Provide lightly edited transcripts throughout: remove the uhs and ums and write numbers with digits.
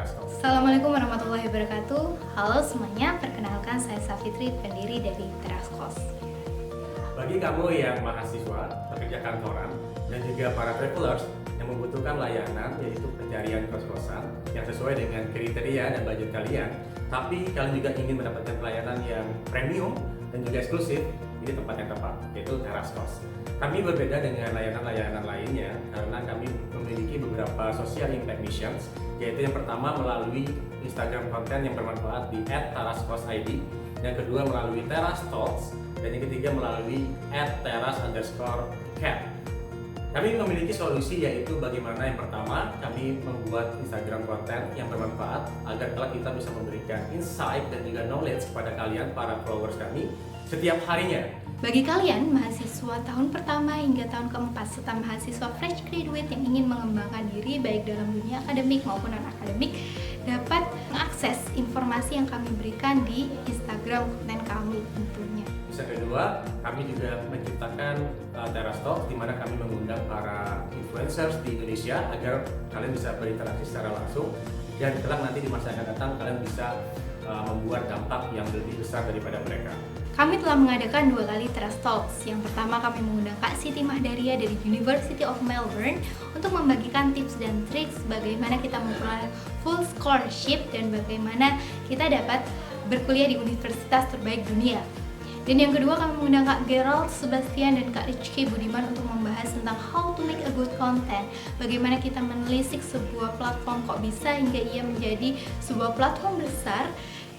Terascos. Assalamualaikum warahmatullahi wabarakatuh. Halo semuanya, perkenalkan saya Safitri, pendiri dari Terascos. Bagi kamu yang mahasiswa, pekerja kantoran, dan juga para travelers yang membutuhkan layanan yaitu pencarian kos-kosan yang sesuai dengan kriteria dan budget kalian, tapi kalian juga ingin mendapatkan pelayanan yang premium dan juga eksklusif, ini tempat yang tepat, yaitu Terascos. Kami berbeda dengan layanan-layanan lainnya karena kami memiliki beberapa social impact missions, yaitu yang pertama melalui Instagram konten yang bermanfaat di @terascos_id, yang kedua melalui Teras Talks, dan yang ketiga melalui @teras_care. Kami memiliki solusi, yaitu bagaimana yang pertama kami membuat Instagram konten yang bermanfaat agar kelak kita bisa memberikan insight dan juga knowledge kepada kalian para followers kami setiap harinya. Bagi kalian mahasiswa tahun pertama hingga tahun keempat serta mahasiswa fresh graduate yang ingin mengembangkan diri baik dalam dunia akademik maupun non-akademik, dapat mengakses informasi yang kami berikan di Instagram konten kami tentunya. Yang kedua, kami juga menciptakan Teras Talk, di mana kami mengundang para influencers di Indonesia agar kalian bisa berinteraksi secara langsung, dan kelak nanti di masa yang akan datang kalian bisa membuat dampak yang lebih besar daripada mereka. Kami telah mengadakan 2 kali Teras Talks. Yang pertama kami mengundang Kak Siti Mahdaria dari University of Melbourne untuk membagikan tips dan triks bagaimana kita memperoleh full scholarship dan bagaimana kita dapat berkuliah di universitas terbaik dunia. Dan yang kedua kami mengundang Kak Gerald Sebastian dan Kak Rizky Budiman untuk membahas tentang how to make a good content. Bagaimana kita menelisik sebuah platform kok bisa hingga ia menjadi sebuah platform besar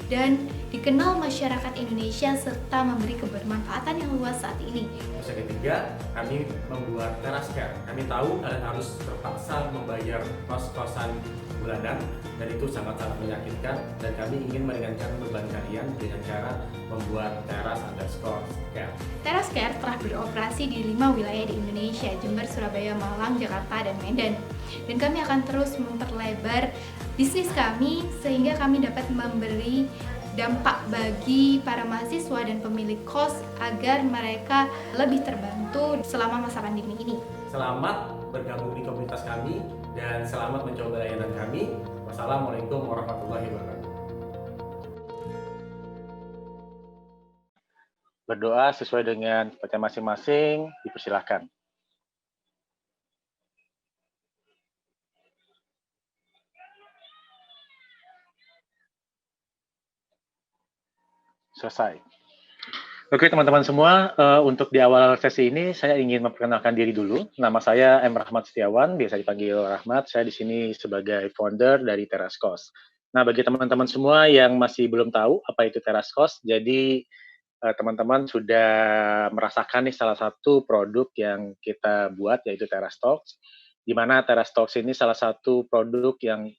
dan dikenal masyarakat Indonesia serta memberi kebermanfaatan yang luas saat ini. Yang ketiga, kami membuat Terascare. Kami tahu kalian harus terpaksa membayar kos-kosan bulanan dan itu sangat-sangat menyakitkan, dan kami ingin meringankan beban kalian dengan cara membuat Teras_care. Terascare telah beroperasi di 5 wilayah di Indonesia, Jember, Surabaya, Malang, Jakarta, dan Medan. Dan kami akan terus memperlebar bisnis kami sehingga kami dapat memberi dampak bagi para mahasiswa dan pemilik kos agar mereka lebih terbantu selama masa pandemi ini. Selamat bergabung di komunitas kami dan selamat mencoba layanan kami. Wassalamualaikum warahmatullahi wabarakatuh. Berdoa sesuai dengan tempatnya masing-masing, dipersilahkan. Selesai. Oke teman-teman semua, untuk di awal sesi ini saya ingin memperkenalkan diri dulu. Nama saya M. Rahmat Setiawan, biasa dipanggil Rahmat. Saya di sini sebagai founder dari Terascos. Nah, bagi teman-teman semua yang masih belum tahu apa itu Terascos, jadi teman-teman sudah merasakan nih salah satu produk yang kita buat, yaitu Teras Talks, di mana Teras Talks ini salah satu produk yang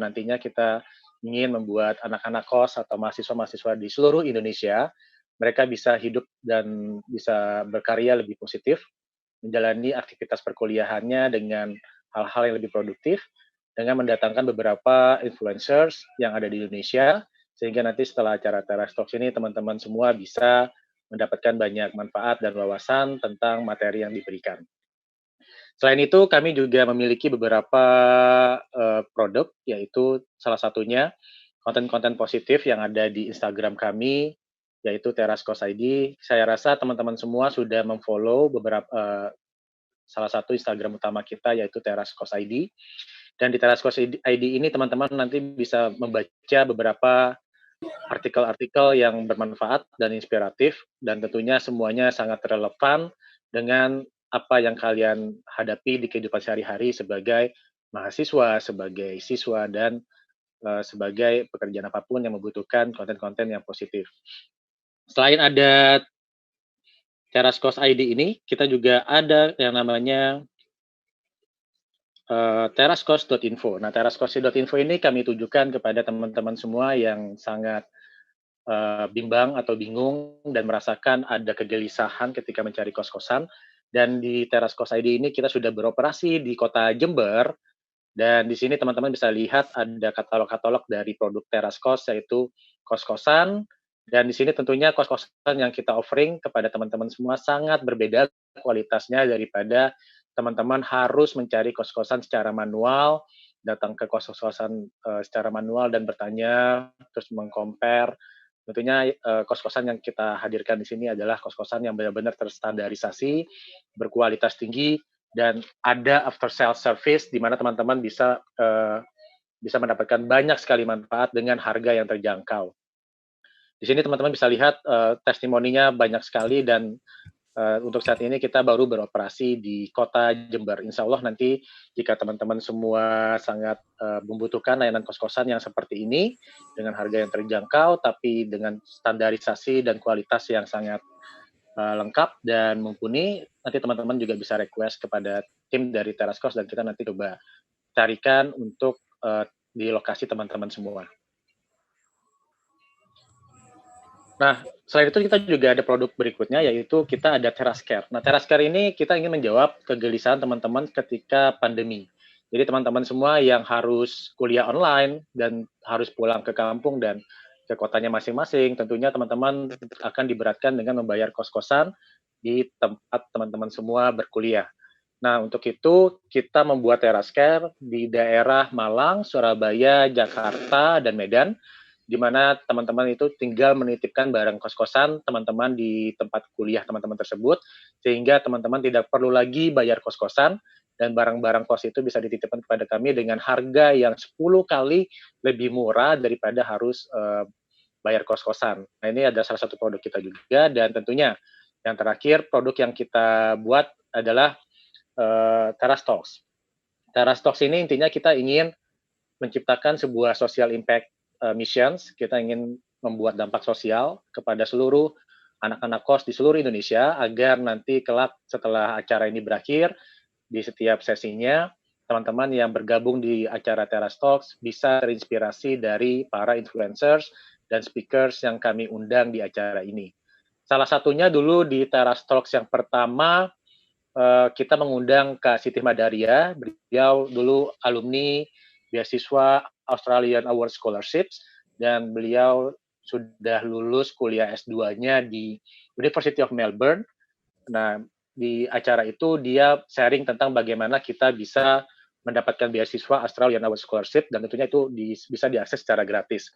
nantinya kita ingin membuat anak-anak kos atau mahasiswa-mahasiswa di seluruh Indonesia, mereka bisa hidup dan bisa berkarya lebih positif, menjalani aktivitas perkuliahannya dengan hal-hal yang lebih produktif, dengan mendatangkan beberapa influencers yang ada di Indonesia, sehingga nanti setelah acara Teras Talks ini teman-teman semua bisa mendapatkan banyak manfaat dan wawasan tentang materi yang diberikan. Selain itu, kami juga memiliki beberapa produk, yaitu salah satunya konten-konten positif yang ada di Instagram kami, yaitu Terascos ID. Saya rasa teman-teman semua sudah memfollow beberapa salah satu Instagram utama kita, yaitu Terascos ID. Dan di Terascos ID ini teman-teman nanti bisa membaca beberapa artikel-artikel yang bermanfaat dan inspiratif, dan tentunya semuanya sangat relevan dengan apa yang kalian hadapi di kehidupan sehari-hari sebagai mahasiswa, sebagai siswa, dan sebagai pekerjaan apapun yang membutuhkan konten-konten yang positif. Selain ada Terascos ID ini, kita juga ada yang namanya terascos.info. Nah, terascos.info ini kami tujukan kepada teman-teman semua yang sangat bimbang atau bingung dan merasakan ada kegelisahan ketika mencari kos-kosan. Dan di Terascos ID ini kita sudah beroperasi di kota Jember, dan di sini teman-teman bisa lihat ada katalog-katalog dari produk Terascos, yaitu kos-kosan. Dan di sini tentunya kos-kosan yang kita offering kepada teman-teman semua sangat berbeda kualitasnya daripada teman-teman harus mencari kos-kosan secara manual datang ke kos-kosan secara manual dan bertanya, terus meng-compare. Tentunya kos-kosan yang kita hadirkan di sini adalah kos-kosan yang benar-benar terstandarisasi, berkualitas tinggi, dan ada after sales service di mana teman-teman bisa mendapatkan banyak sekali manfaat dengan harga yang terjangkau. Di sini teman-teman bisa lihat testimoninya banyak sekali dan untuk saat ini kita baru beroperasi di kota Jember. Insya Allah nanti jika teman-teman semua sangat membutuhkan layanan kos-kosan yang seperti ini dengan harga yang terjangkau tapi dengan standarisasi dan kualitas yang sangat lengkap dan mumpuni, nanti teman-teman juga bisa request kepada tim dari Terascos dan kita nanti coba carikan untuk di lokasi teman-teman semua. Nah, selain itu kita juga ada produk berikutnya, yaitu kita ada TerasCare. Nah, TerasCare ini kita ingin menjawab kegelisahan teman-teman ketika pandemi. Jadi teman-teman semua yang harus kuliah online dan harus pulang ke kampung dan ke kotanya masing-masing, tentunya teman-teman akan diberatkan dengan membayar kos-kosan di tempat teman-teman semua berkuliah. Nah, untuk itu kita membuat TerasCare di daerah Malang, Surabaya, Jakarta, dan Medan, di mana teman-teman itu tinggal menitipkan barang kos-kosan teman-teman di tempat kuliah teman-teman tersebut, sehingga teman-teman tidak perlu lagi bayar kos-kosan, dan barang-barang kos itu bisa dititipkan kepada kami dengan harga yang 10 kali lebih murah daripada harus bayar kos-kosan. Nah, ini ada salah satu produk kita juga, dan tentunya yang terakhir produk yang kita buat adalah Terastalks. Terastalks ini intinya kita ingin menciptakan sebuah social impact missions. Kita ingin membuat dampak sosial kepada seluruh anak-anak kos di seluruh Indonesia agar nanti kelak setelah acara ini berakhir, di setiap sesinya, teman-teman yang bergabung di acara Terastalks bisa terinspirasi dari para influencers dan speakers yang kami undang di acara ini. Salah satunya dulu di Terastalks yang pertama, kita mengundang Kak Siti Madaria. Beliau dulu alumni beasiswa Australian Award Scholarships dan beliau sudah lulus kuliah S2-nya di University of Melbourne. Nah, di acara itu dia sharing tentang bagaimana kita bisa mendapatkan beasiswa Australian Award Scholarship dan tentunya itu bisa diakses secara gratis.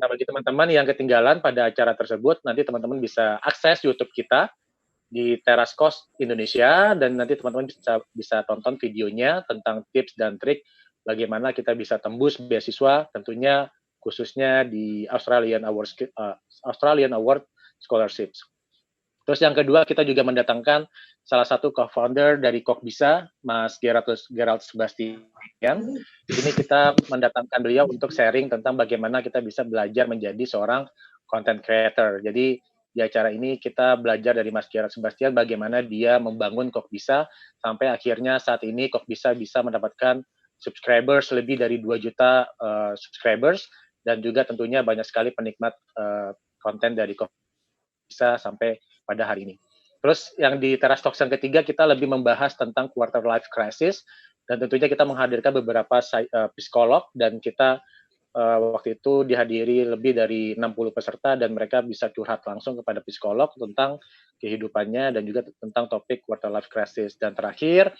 Nah, bagi teman-teman yang ketinggalan pada acara tersebut, nanti teman-teman bisa akses YouTube kita di Terascos Indonesia dan nanti teman-teman bisa tonton videonya tentang tips dan trik bagaimana kita bisa tembus beasiswa tentunya khususnya di Australian Award Scholarships. Terus yang kedua kita juga mendatangkan salah satu co-founder dari Kokbisa, Mas Gerald Sebastian. Di sini kita mendatangkan beliau untuk sharing tentang bagaimana kita bisa belajar menjadi seorang content creator. Jadi di acara ini kita belajar dari Mas Gerald Sebastian bagaimana dia membangun Kokbisa sampai akhirnya saat ini Kokbisa bisa mendapatkan subscribers lebih dari 2 juta subscribers dan juga tentunya banyak sekali penikmat konten dari Kokbisa sampai pada hari ini. Terus yang di Terastalks yang ketiga kita lebih membahas tentang quarter life crisis dan tentunya kita menghadirkan beberapa psikolog dan kita waktu itu dihadiri lebih dari 60 peserta dan mereka bisa curhat langsung kepada psikolog tentang kehidupannya dan juga tentang topik quarter life crisis. Dan terakhir,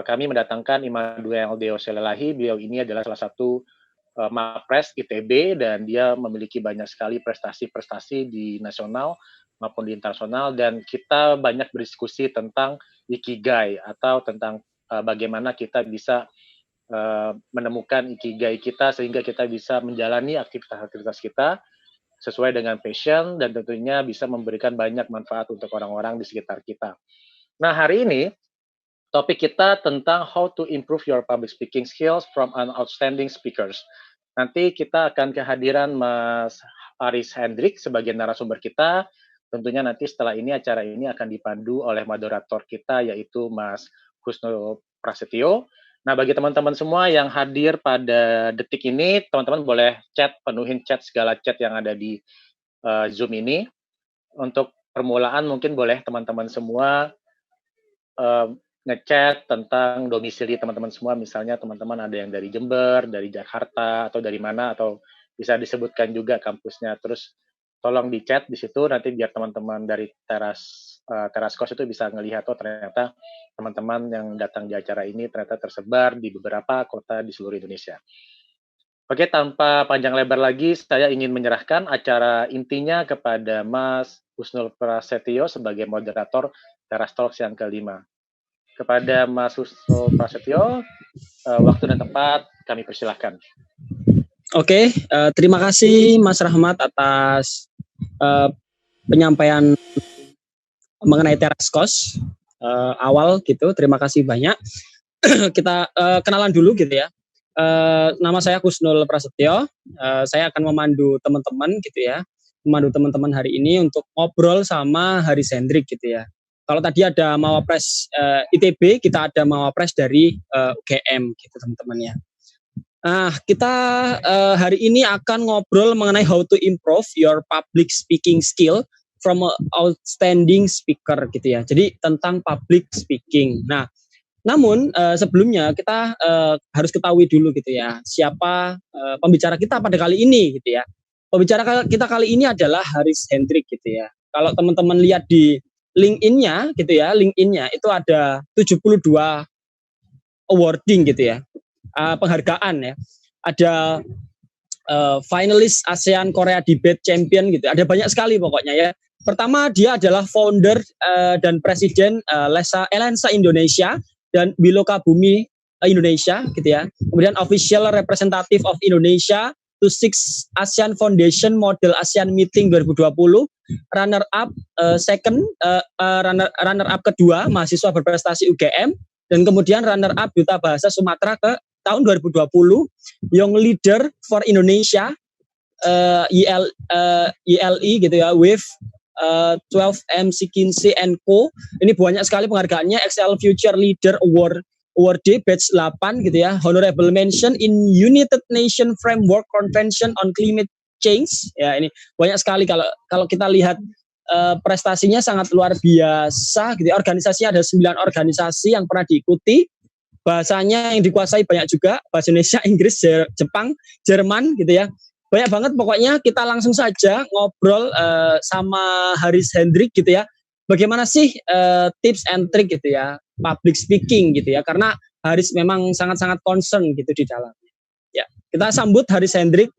kami mendatangkan Immanuel Deo Selelahi. Beliau ini adalah salah satu Mapres ITB dan dia memiliki banyak sekali prestasi-prestasi di nasional maupun di internasional dan kita banyak berdiskusi tentang ikigai atau tentang bagaimana kita bisa menemukan ikigai kita sehingga kita bisa menjalani aktivitas-aktivitas kita sesuai dengan passion dan tentunya bisa memberikan banyak manfaat untuk orang-orang di sekitar kita. Nah, hari ini topik kita tentang how to improve your public speaking skills from an outstanding speakers. Nanti kita akan kehadiran Mas Aris Hendrik sebagai narasumber kita. Tentunya nanti setelah ini acara ini akan dipandu oleh moderator kita yaitu Mas Husno Prasetyo. Nah, bagi teman-teman semua yang hadir pada detik ini, teman-teman boleh penuhin segala chat yang ada di Zoom ini. Untuk permulaan mungkin boleh teman-teman semua ngechat tentang domisili teman-teman semua, misalnya teman-teman ada yang dari Jember, dari Jakarta, atau dari mana, atau bisa disebutkan juga kampusnya. Terus tolong di chat di situ nanti biar teman-teman dari Teraskos itu bisa ngelihat ternyata teman-teman yang datang di acara ini ternyata tersebar di beberapa kota di seluruh Indonesia. Oke, tanpa panjang lebar lagi, saya ingin menyerahkan acara intinya kepada Mas Husnul Prasetyo sebagai moderator Teras Talks yang kelima. Kepada Mas Husnul Prasetyo, waktu dan tempat kami persilahkan. Oke, terima kasih Mas Rahmat atas penyampaian mengenai Teraskos awal gitu. Terima kasih banyak. Kita kenalan dulu gitu ya. Nama saya Husnul Prasetyo. Saya akan memandu teman-teman gitu ya. Memandu teman-teman hari ini untuk ngobrol sama Haris Hendrik gitu ya. Kalau tadi ada Mawapres ITB, kita ada Mawapres dari UGM gitu teman-teman ya. Nah, kita hari ini akan ngobrol mengenai how to improve your public speaking skill from an outstanding speaker gitu ya. Jadi tentang public speaking. Nah, namun sebelumnya kita harus ketahui dulu gitu ya, siapa pembicara kita pada kali ini gitu ya. Pembicara kita kali ini adalah Haris Hendrik gitu ya. Kalau teman-teman lihat di LinkedIn-nya gitu ya, LinkedIn-nya itu ada 72 awarding gitu ya. Penghargaan ya. Ada finalis ASEAN Korea Debate Champion gitu. Ada banyak sekali pokoknya ya. Pertama dia adalah founder dan presiden Elensa Indonesia dan Biloka Bumi Indonesia gitu ya. Kemudian official representative of Indonesia to Six ASEAN Foundation Model ASEAN Meeting 2020, runner up runner up kedua mahasiswa berprestasi UGM, dan kemudian runner up Duta Bahasa Sumatera ke tahun 2020, Young Leader for Indonesia YLI gitu ya, with 12M Kinsey & Co. Ini banyak sekali penghargaannya. Excel Future Leader Award batch 8 gitu ya. Honorable Mention in United Nations Framework Convention on Climate Change. Ya, ini banyak sekali kalau kita lihat prestasinya sangat luar biasa gitu ya. Organisasinya ada 9 organisasi yang pernah diikuti. Bahasanya yang dikuasai banyak juga, bahasa Indonesia, Inggris, Jepang, Jerman gitu ya. Banyak banget pokoknya. Kita langsung saja ngobrol sama Haris Hendrik gitu ya. Bagaimana sih tips and trick gitu ya public speaking gitu ya, karena Haris memang sangat-sangat concern gitu di dalamnya. Ya, kita sambut Haris Hendrik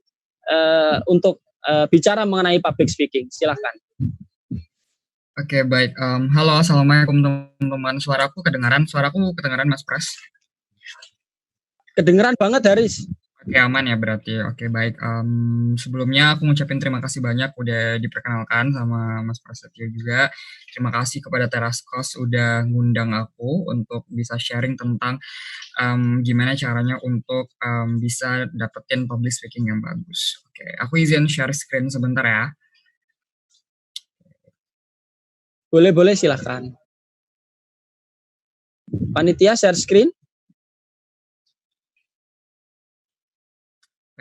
untuk bicara mengenai public speaking. Silahkan. Oke, baik. Halo, assalamualaikum teman-teman. Suaraku kedengaran Mas Pras? Kedengeran banget Haris. Oke, aman ya berarti. Oke, baik. Sebelumnya aku ngucapin terima kasih banyak udah diperkenalkan sama Mas Prasetyo juga. Terima kasih kepada Teraskos udah ngundang aku untuk bisa sharing tentang gimana caranya untuk bisa dapetin public speaking yang bagus. Oke, aku izin share screen sebentar ya. Boleh silahkan. Panitia share screen.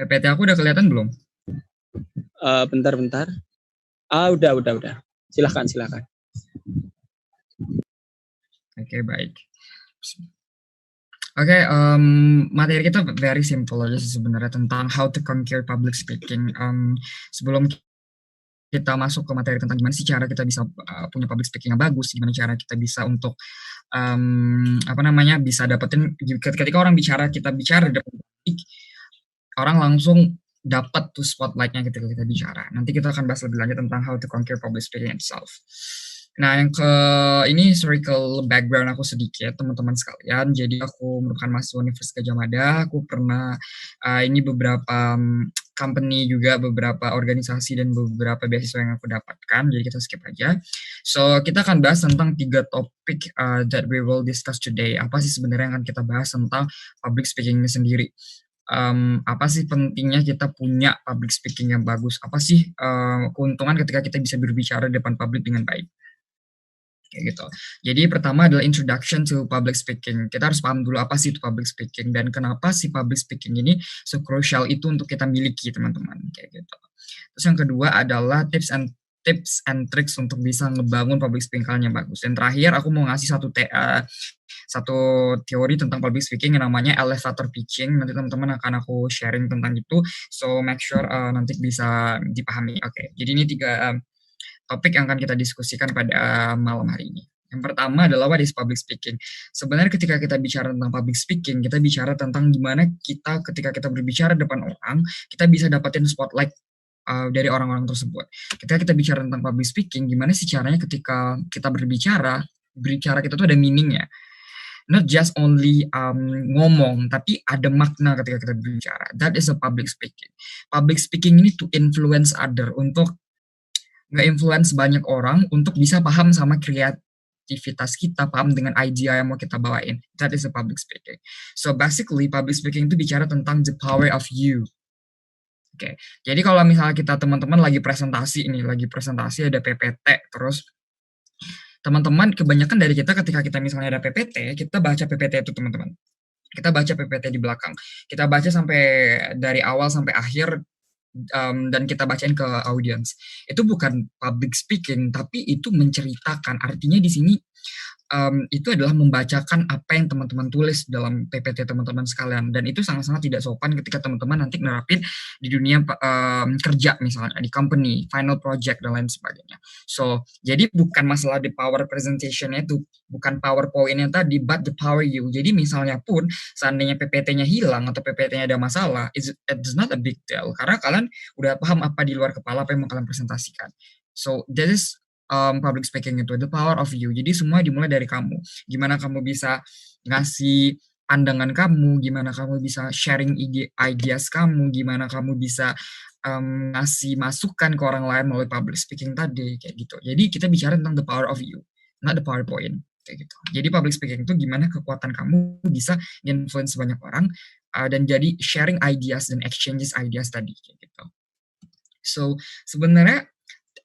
PPT aku udah kelihatan belum? Bentar. Udah. Silahkan. Oke, baik. Oke, materi kita very simple aja sih sebenarnya tentang how to conquer public speaking. Sebelum kita masuk ke materi tentang gimana sih cara kita bisa punya public speaking yang bagus, gimana cara kita bisa untuk bisa dapetin ketika orang kita bicara di depan publik, orang langsung dapat tuh spotlight-nya ketika kita bicara. Nanti kita akan bahas lebih lanjut tentang how to conquer public speaking itself. Nah, yang ini historical background aku sedikit, teman-teman sekalian. Jadi aku merupakan mahasiswa Universitas Gadjah Mada. Aku pernah ini beberapa company juga, beberapa organisasi dan beberapa beasiswa yang aku dapatkan. Jadi kita skip aja. So, kita akan bahas tentang 3 topik that we will discuss today. Apa sih sebenarnya yang akan kita bahas tentang public speaking ini sendiri? Apa sih pentingnya kita punya public speaking yang bagus? Apa sih keuntungan ketika kita bisa berbicara di depan publik dengan baik? Kayak gitu. Jadi pertama adalah introduction to public speaking. Kita harus paham dulu apa sih itu public speaking dan kenapa sih public speaking ini so-crucial itu untuk kita miliki, teman-teman. Kayak gitu. Terus yang kedua adalah tips and tricks untuk bisa ngebangun public speaking kalian yang bagus. Dan terakhir aku mau ngasih satu teori tentang public speaking yang namanya elevator pitching. Nanti teman-teman akan aku sharing tentang itu, so make sure nanti bisa dipahami. Oke, jadi ini 3 topik yang akan kita diskusikan pada malam hari ini. Yang pertama adalah what is public speaking. Sebenarnya ketika kita bicara tentang public speaking, kita bicara tentang gimana kita ketika kita berbicara depan orang, kita bisa dapatin spotlight dari orang-orang tersebut. Ketika kita bicara tentang public speaking, gimana sih caranya ketika kita berbicara kita tuh ada meaningnya. Not just only ngomong, tapi ada makna ketika kita berbicara. That is a public speaking. Public speaking ini to influence other, untuk nge-influence banyak orang untuk bisa paham sama kreativitas kita, paham dengan idea yang mau kita bawain. That is a public speaking. So basically, public speaking itu bicara tentang the power of you. Oke, jadi kalau misalnya kita teman-teman lagi presentasi ada PPT, terus teman-teman kebanyakan dari kita ketika kita misalnya ada PPT, kita baca PPT itu teman-teman. Kita baca PPT di belakang. Kita baca sampai dari awal sampai akhir, dan kita bacain ke audiens. Itu bukan public speaking, tapi itu menceritakan. Artinya di sini itu adalah membacakan apa yang teman-teman tulis dalam PPT teman-teman sekalian, dan itu sangat-sangat tidak sopan ketika teman-teman nanti nerapin di dunia kerja, misalnya di company, final project dan lain sebagainya. So jadi bukan masalah the power presentation-nya itu, bukan PowerPoint-nya tadi, but the power you. Jadi misalnya pun seandainya PPT-nya hilang atau PPT-nya ada masalah, it's not a big deal, karena kalian udah paham apa di luar kepala apa yang mau kalian presentasikan. So that is public speaking itu, the power of you. Jadi semua dimulai dari kamu. Gimana kamu bisa ngasih pandangan kamu, gimana kamu bisa sharing ideas kamu, gimana kamu bisa ngasih masukan ke orang lain melalui public speaking tadi, kayak gitu. Jadi kita bicara tentang the power of you, not the PowerPoint, kayak gitu. Jadi public speaking itu gimana kekuatan kamu bisa influence banyak orang, dan jadi sharing ideas dan exchanges ideas tadi, kayak gitu. So sebenarnya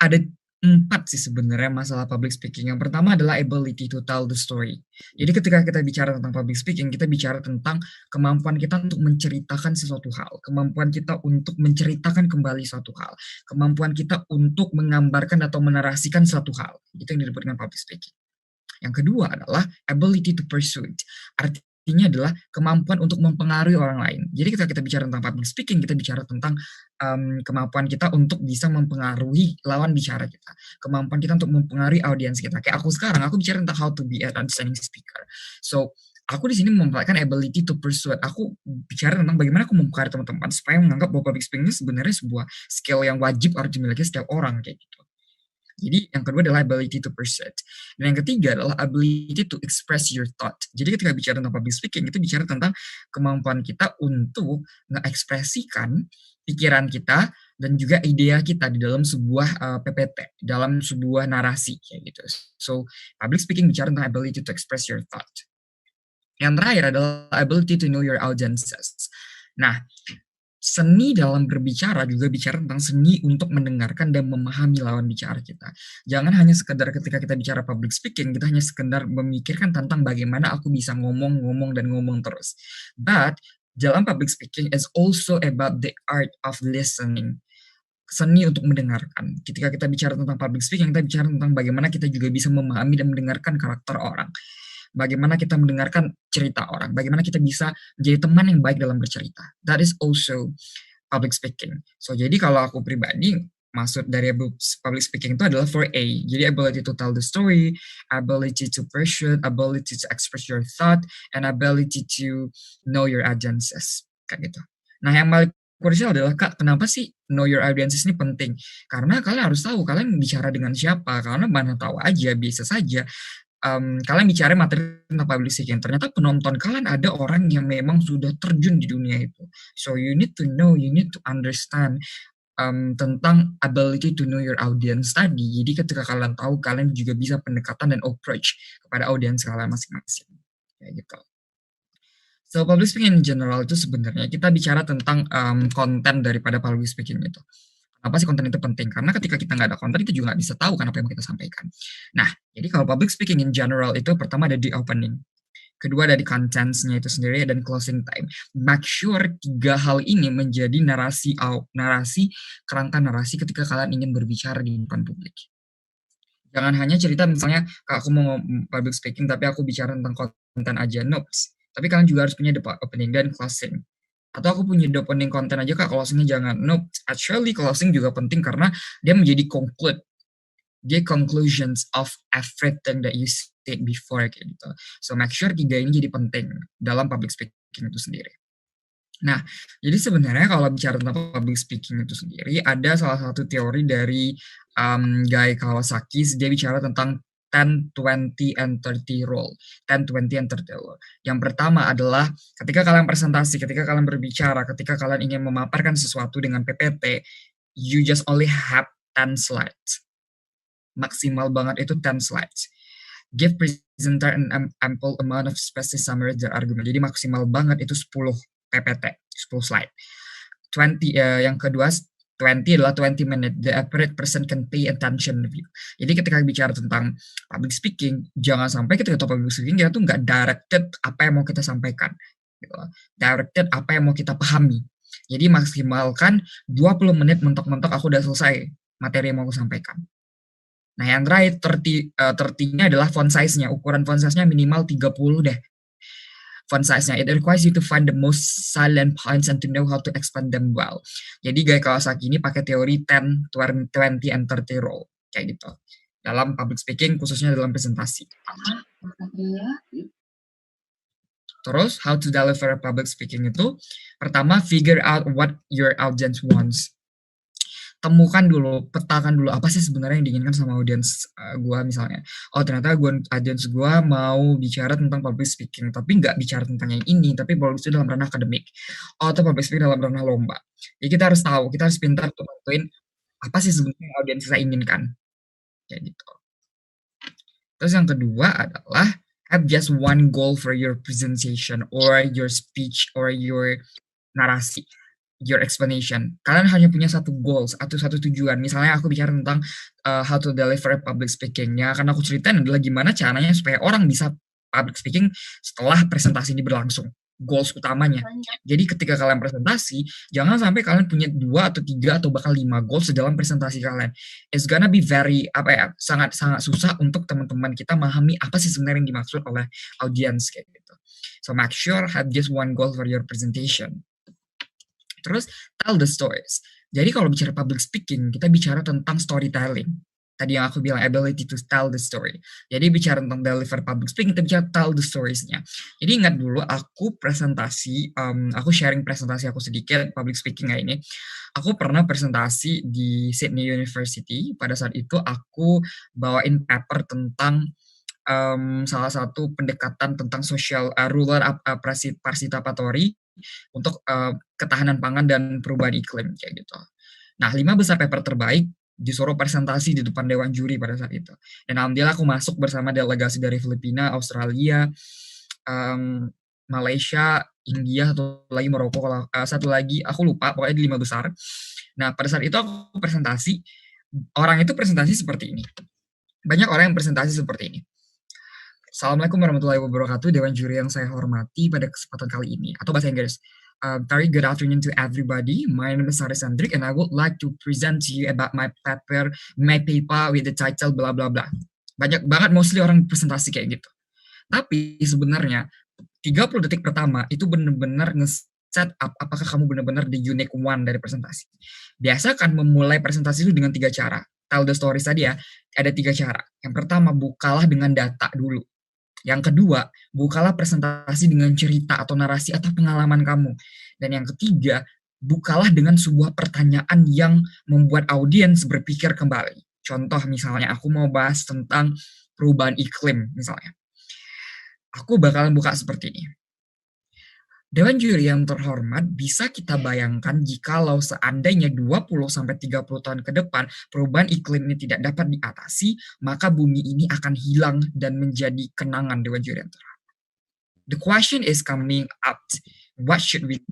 ada 4 sih sebenarnya masalah public speaking. Yang pertama adalah ability to tell the story. Jadi ketika kita bicara tentang public speaking, kita bicara tentang kemampuan kita untuk menceritakan sesuatu hal, kemampuan kita untuk menceritakan kembali suatu hal, kemampuan kita untuk menggambarkan atau menarasikan suatu hal. Itu yang disebut dengan public speaking. Yang kedua adalah ability to persuade. Artinya adalah kemampuan untuk mempengaruhi orang lain. Jadi ketika kita bicara tentang public speaking, kita bicara tentang kemampuan kita untuk bisa mempengaruhi lawan bicara kita. Kemampuan kita untuk mempengaruhi audiens kita. Kayak aku sekarang, aku bicara tentang how to be an outstanding speaker. So, aku di sini mempelajari ability to persuade. Aku bicara tentang bagaimana aku mempengaruhi teman-teman supaya menganggap bahwa public speaking ini sebenarnya sebuah skill yang wajib harus dimiliki setiap orang, kayak gitu. Jadi yang kedua adalah ability to persuade. Dan yang ketiga adalah ability to express your thought. Jadi ketika bicara tentang public speaking, itu bicara tentang kemampuan kita untuk mengekspresikan pikiran kita dan juga ide kita di dalam sebuah PPT, dalam sebuah narasi, kayak gitu. So, public speaking bicara tentang ability to express your thought. Yang terakhir adalah ability to know your audiences. Nah, seni dalam berbicara juga bicara tentang seni untuk mendengarkan dan memahami lawan bicara kita. Jangan hanya sekedar ketika kita bicara public speaking, kita hanya sekedar memikirkan tentang bagaimana aku bisa ngomong terus. But dalam public speaking is also about the art of listening. Seni untuk mendengarkan. Ketika kita bicara tentang public speaking, kita bicara tentang bagaimana kita juga bisa memahami dan mendengarkan karakter orang. Bagaimana kita mendengarkan cerita orang, bagaimana kita bisa menjadi teman yang baik dalam bercerita. That is also public speaking. So, jadi kalau aku pribadi, maksud dari public speaking itu adalah 4A. Jadi ability to tell the story, ability to persuade, ability to express your thought, and ability to know your audiences. Kayak gitu. Nah, yang paling crucial adalah, Kak, kenapa sih know your audiences ini penting? Karena kalian harus tahu kalian bicara dengan siapa. Karena mana tahu aja, bisa saja kalian bicara materi tentang public speaking, ternyata penonton kalian ada orang yang memang sudah terjun di dunia itu. So you need to know, you need to understand tentang ability to know your audience tadi. Jadi ketika kalian tahu, kalian juga bisa pendekatan dan approach kepada audiens kalian masing-masing. Kayak gitu. So public speaking in general itu sebenarnya kita bicara tentang konten daripada public speaking itu. Apa sih konten itu penting? Karena ketika kita nggak ada konten, kita juga nggak bisa tahu kan apa yang mau kita sampaikan. Nah, jadi kalau public speaking in general itu pertama ada di opening, kedua ada di contents-nya itu sendiri, dan closing time. Make sure 3 hal ini menjadi kerangka narasi ketika kalian ingin berbicara di depan publik. Jangan hanya cerita misalnya, Kak, aku mau public speaking tapi aku bicara tentang konten aja, notes. Tapi kalian juga harus punya the opening dan closing. Atau aku punya the opening konten aja, Kak, closingnya jangan. No, actually closing juga penting karena dia menjadi dia conclusions of everything that you said before kayak gitu. So make sure 3 ini jadi penting dalam public speaking itu sendiri. Nah, jadi sebenarnya kalau bicara tentang public speaking itu sendiri, ada salah satu teori dari Guy Kawasaki, dia bicara tentang 10, 20, and 30 rule. 10, 20, and 30 rule. Yang pertama adalah ketika kalian presentasi, ketika kalian berbicara, ketika kalian ingin memaparkan sesuatu dengan PPT, you just only have 10 slides. Maksimal banget itu 10 slides. Give presenter an ample amount of space to summarize their argument. Jadi maksimal banget itu 10 PPT, 10 slide. 20 yang kedua 20 adalah 20 minute. The average person can pay attention to you. Jadi ketika bicara tentang public speaking, jangan sampai ketika public speaking kita tuh nggak directed apa yang mau kita sampaikan. Gitu. Directed apa yang mau kita pahami. Jadi maksimalkan 20 menit mentok-mentok aku udah selesai materi yang mau aku sampaikan. Nah yang terakhir 30-nya adalah font size-nya. Ukuran font size-nya minimal 30 deh. Font size-nya. It requires you to find the most salient points and to know how to expand them well. Jadi Guy Kawasaki ini pakai teori 10, 20, and 30 rule. Kayak gitu. Dalam public speaking, khususnya dalam presentasi. Terus, how to deliver public speaking itu, pertama, figure out what your audience wants. Temukan dulu, petakan dulu apa sih sebenarnya yang diinginkan sama audiens gue misalnya. Oh ternyata audiens gue mau bicara tentang public speaking, tapi nggak bicara tentang yang ini, tapi public speaking dalam ranah akademik. Oh atau public speaking dalam ranah lomba. Jadi kita harus tahu, kita harus pintar untuk menentuin apa sih sebenarnya yang audiens kita inginkan. Kayak gitu. Terus yang kedua adalah have just one goal for your presentation or your speech or your narasi. Your explanation. Kalian hanya punya satu goals atau satu tujuan. Misalnya aku bicara tentang how to deliver public speaking. Yang akan aku ceritain adalah gimana caranya supaya orang bisa public speaking setelah presentasi ini berlangsung. Goals utamanya. Jadi ketika kalian presentasi, jangan sampai kalian punya 2 atau 3 atau bahkan 5 goals dalam presentasi kalian. It's gonna be very sangat susah untuk teman-teman kita memahami apa sih sebenarnya yang dimaksud oleh audience kayak gitu. So make sure have just one goal for your presentation. Terus, tell the stories. Jadi kalau bicara public speaking, kita bicara tentang storytelling. Tadi yang aku bilang, ability to tell the story. Jadi bicara tentang deliver public speaking, kita bicara tell the stories-nya. Jadi ingat dulu, aku presentasi, aku sharing presentasi aku sedikit, public speaking kayak ini. Aku pernah presentasi di Sydney University. Pada saat itu, aku bawain paper tentang salah satu pendekatan tentang rural participatory untuk ketahanan pangan dan perubahan iklim kayak gitu. Nah, 5 besar paper terbaik disuruh presentasi di depan dewan juri pada saat itu. Dan alhamdulillah aku masuk bersama delegasi dari Filipina, Australia, Malaysia, India, satu lagi aku lupa, pokoknya di 5 besar. Nah, pada saat itu aku presentasi, orang itu presentasi seperti ini. Banyak orang yang presentasi seperti ini. Assalamualaikum warahmatullahi wabarakatuh, Dewan Juri yang saya hormati pada kesempatan kali ini. Atau bahasa Inggris. Very good afternoon to everybody. My name is Saris Sandrik and I would like to present to you about my paper with the title bla bla bla. Banyak banget mostly orang presentasi kayak gitu. Tapi sebenarnya 30 detik pertama itu benar-benar nge-set up apakah kamu benar-benar the unique one dari presentasi. Biasakan memulai presentasi itu dengan 3 cara. Tell the stories tadi ya, ada 3 cara. Yang pertama, bukalah dengan data dulu. Yang kedua, bukalah presentasi dengan cerita atau narasi atau pengalaman kamu. Dan yang ketiga, bukalah dengan sebuah pertanyaan yang membuat audiens berpikir kembali. Contoh misalnya, aku mau bahas tentang perubahan iklim misalnya. Aku bakalan buka seperti ini. Dewan juri yang terhormat, bisa kita bayangkan jikalau seandainya 20-30 tahun ke depan perubahan iklim ini tidak dapat diatasi, maka bumi ini akan hilang dan menjadi kenangan Dewan juri yang terhormat. The question is coming up. What should we do?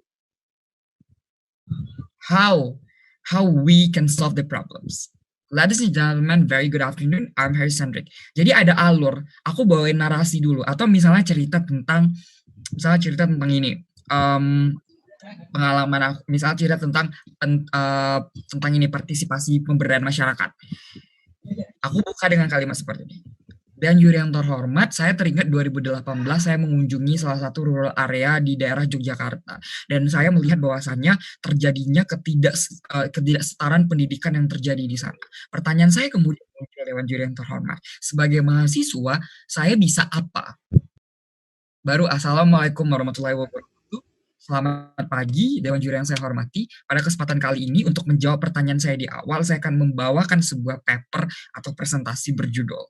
How we can solve the problems? Ladies and gentlemen, very good afternoon. I'm Harry Sandrik. Jadi ada alur, aku bawain narasi dulu. Atau misalnya cerita tentang ini. Pengalaman aku, misalnya cerita tentang ini partisipasi pemberdayaan masyarakat. Aku buka dengan kalimat seperti ini. Dan juri yang terhormat, saya teringat 2018 saya mengunjungi salah satu rural area di daerah Yogyakarta. Dan saya melihat bahwasannya terjadinya ketidaksetaraan pendidikan yang terjadi di sana. Pertanyaan saya kemudian ke Dewan Juri yang terhormat. Sebagai mahasiswa, saya bisa apa? Baru Assalamualaikum warahmatullahi wabarakatuh. Selamat pagi, Dewan Juri yang saya hormati. Pada kesempatan kali ini, untuk menjawab pertanyaan saya di awal, saya akan membawakan sebuah paper atau presentasi berjudul.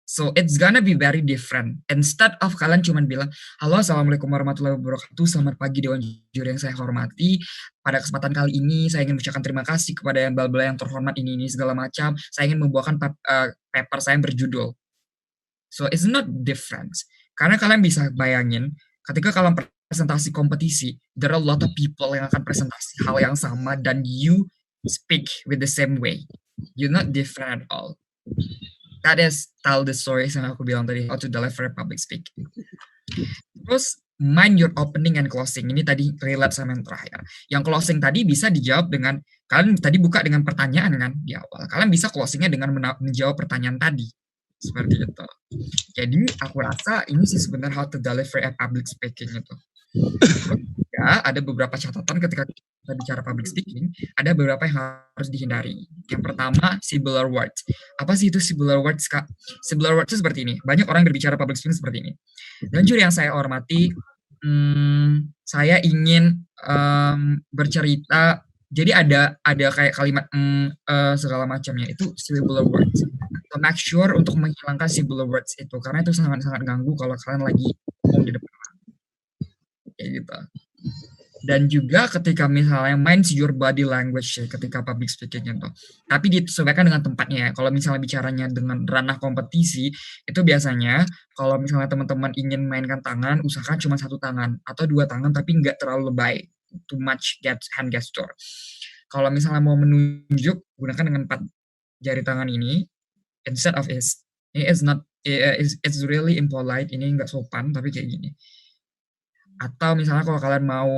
So it's gonna be very different. Instead of kalian cuma bilang, halo assalamualaikum warahmatullahi wabarakatuh, selamat pagi Dewan Juri yang saya hormati. Pada kesempatan kali ini saya ingin mengucapkan terima kasih kepada yang bla-bla yang terhormat ini segala macam. Saya ingin membawakan paper saya yang berjudul. So it's not different. Karena kalian bisa bayangin, ketika kalian presentasi kompetisi, there are a lot of people yang akan presentasi hal yang sama dan you speak with the same way. You're not different at all. That is tell the stories yang aku bilang tadi, how to deliver public speaking. Terus mind your opening and closing. Ini tadi relate sama yang terakhir. Yang closing tadi bisa dijawab dengan, kalian tadi buka dengan pertanyaan kan di awal. Kalian bisa closingnya dengan menjawab pertanyaan tadi. Seperti itu. Jadi aku rasa ini sih sebenarnya how to deliver a public speaking itu. Ya, ada beberapa catatan ketika kita bicara public speaking, ada beberapa yang harus dihindari. Yang pertama, singular words. Apa sih itu singular words, Kak? Singular words itu seperti ini. Banyak orang yang berbicara public speaking seperti ini. Dan juri yang saya hormati, saya ingin bercerita. Jadi ada kayak kalimat segala macamnya. Itu singular words. So, make sure untuk menghilangkan singular words itu, karena itu sangat-sangat ganggu kalau kalian lagi ngomong di depan. Kayak gitu. Dan juga ketika misalnya mind your body language ya, ketika public speaking itu. Tapi disesuaikan dengan tempatnya ya. Kalau misalnya bicaranya dengan ranah kompetisi, itu biasanya kalau misalnya teman-teman ingin mainkan tangan, usahakan cuma satu tangan atau dua tangan, tapi nggak terlalu lebay. Too much hand gesture. Kalau misalnya mau menunjuk, gunakan dengan 4 jari tangan ini instead of is. It's really impolite. Ini nggak sopan, tapi kayak gini. Atau misalnya kalau kalian mau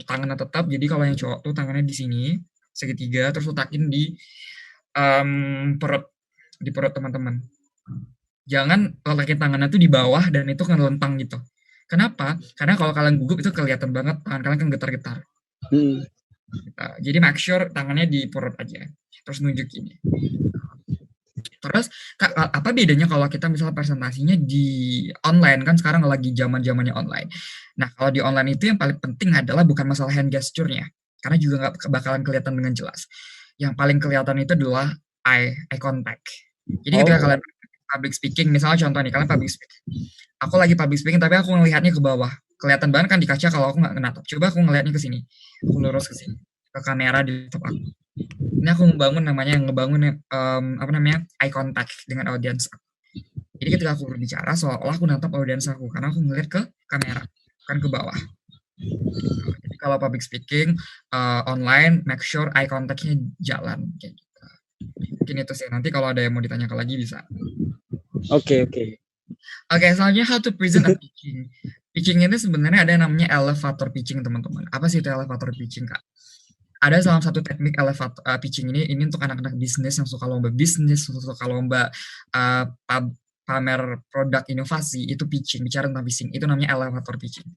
tangannya tetap, jadi kalau yang cowok tuh tangannya di sini segitiga, terus letakin di perut teman-teman. Jangan letakin tangannya tuh di bawah dan itu kan lentang gitu. Kenapa? Karena kalau kalian gugup itu kelihatan banget tangan kalian kan getar-getar. Jadi make sure tangannya di perut aja, terus nunjuk ini. Terus apa bedanya kalau kita misalnya presentasinya di online, kan sekarang lagi zaman-zamannya online. Nah, kalau di online itu yang paling penting adalah bukan masalah hand gesture-nya, karena juga nggak bakalan kelihatan dengan jelas. Yang paling kelihatan itu adalah eye contact. Jadi ketika kalian public speaking, misalnya contoh nih, kalian public speaking. Aku lagi public speaking tapi aku ngelihatnya ke bawah. Kelihatan banget kan di kaca kalau aku nggak natap. Coba aku ngelihatnya ke sini. Aku lurus ke sini, ke kamera di laptop aku. Ini aku ngebangun eye contact dengan audiens aku. Jadi ketika aku berbicara seolah-olah aku natap audiens aku karena aku ngeliat ke kamera, bukan ke bawah. Jadi kalau public speaking online, make sure eye contact-nya jalan kayak gitu. Mungkin itu sih. Nanti kalau ada yang mau ditanyakan lagi bisa. Oke, selanjutnya how to present a pitching. Pitching itu sebenarnya ada yang namanya elevator pitching, teman-teman. Apa sih itu elevator pitching, Kak? Ada salah satu teknik elevator pitching ini untuk anak-anak bisnis yang suka lomba bisnis, suka lomba pamer produk inovasi, itu pitching, bicara tentang pitching, itu namanya elevator pitching.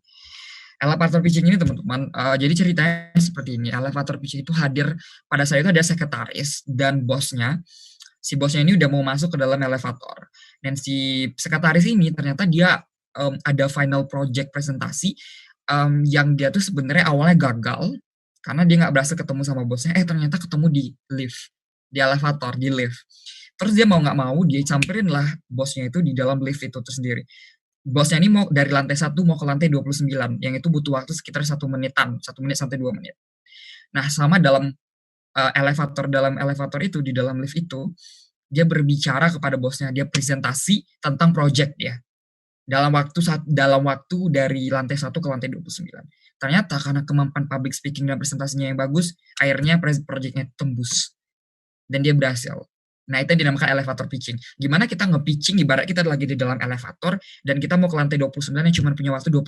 Elevator pitching ini teman-teman, jadi ceritanya seperti ini. Elevator pitching itu hadir pada saat itu ada sekretaris dan bosnya. Si bosnya ini udah mau masuk ke dalam elevator. Dan si sekretaris ini ternyata dia ada final project presentasi yang dia tuh sebenarnya awalnya gagal karena dia nggak berhasil ketemu sama bosnya. Ternyata ketemu di lift, di elevator, di lift. Terus dia mau nggak mau dia samperin lah bosnya itu di dalam lift itu sendiri. Bosnya ini mau dari lantai 1 mau ke lantai 29, yang itu butuh waktu sekitar 1 menitan, 1 menit sampai 2 menit. Nah, sama dalam elevator itu, di dalam lift itu, dia berbicara kepada bosnya, dia presentasi tentang project dia. Dalam waktu dari lantai 1 ke lantai 29. Ternyata karena kemampuan public speaking dan presentasinya yang bagus, akhirnya project-nya tembus. Dan dia berhasil. Nah, itu yang dinamakan elevator pitching. Gimana kita nge-pitching, ibarat kita lagi di dalam elevator, dan kita mau ke lantai 29 yang cuma punya waktu 2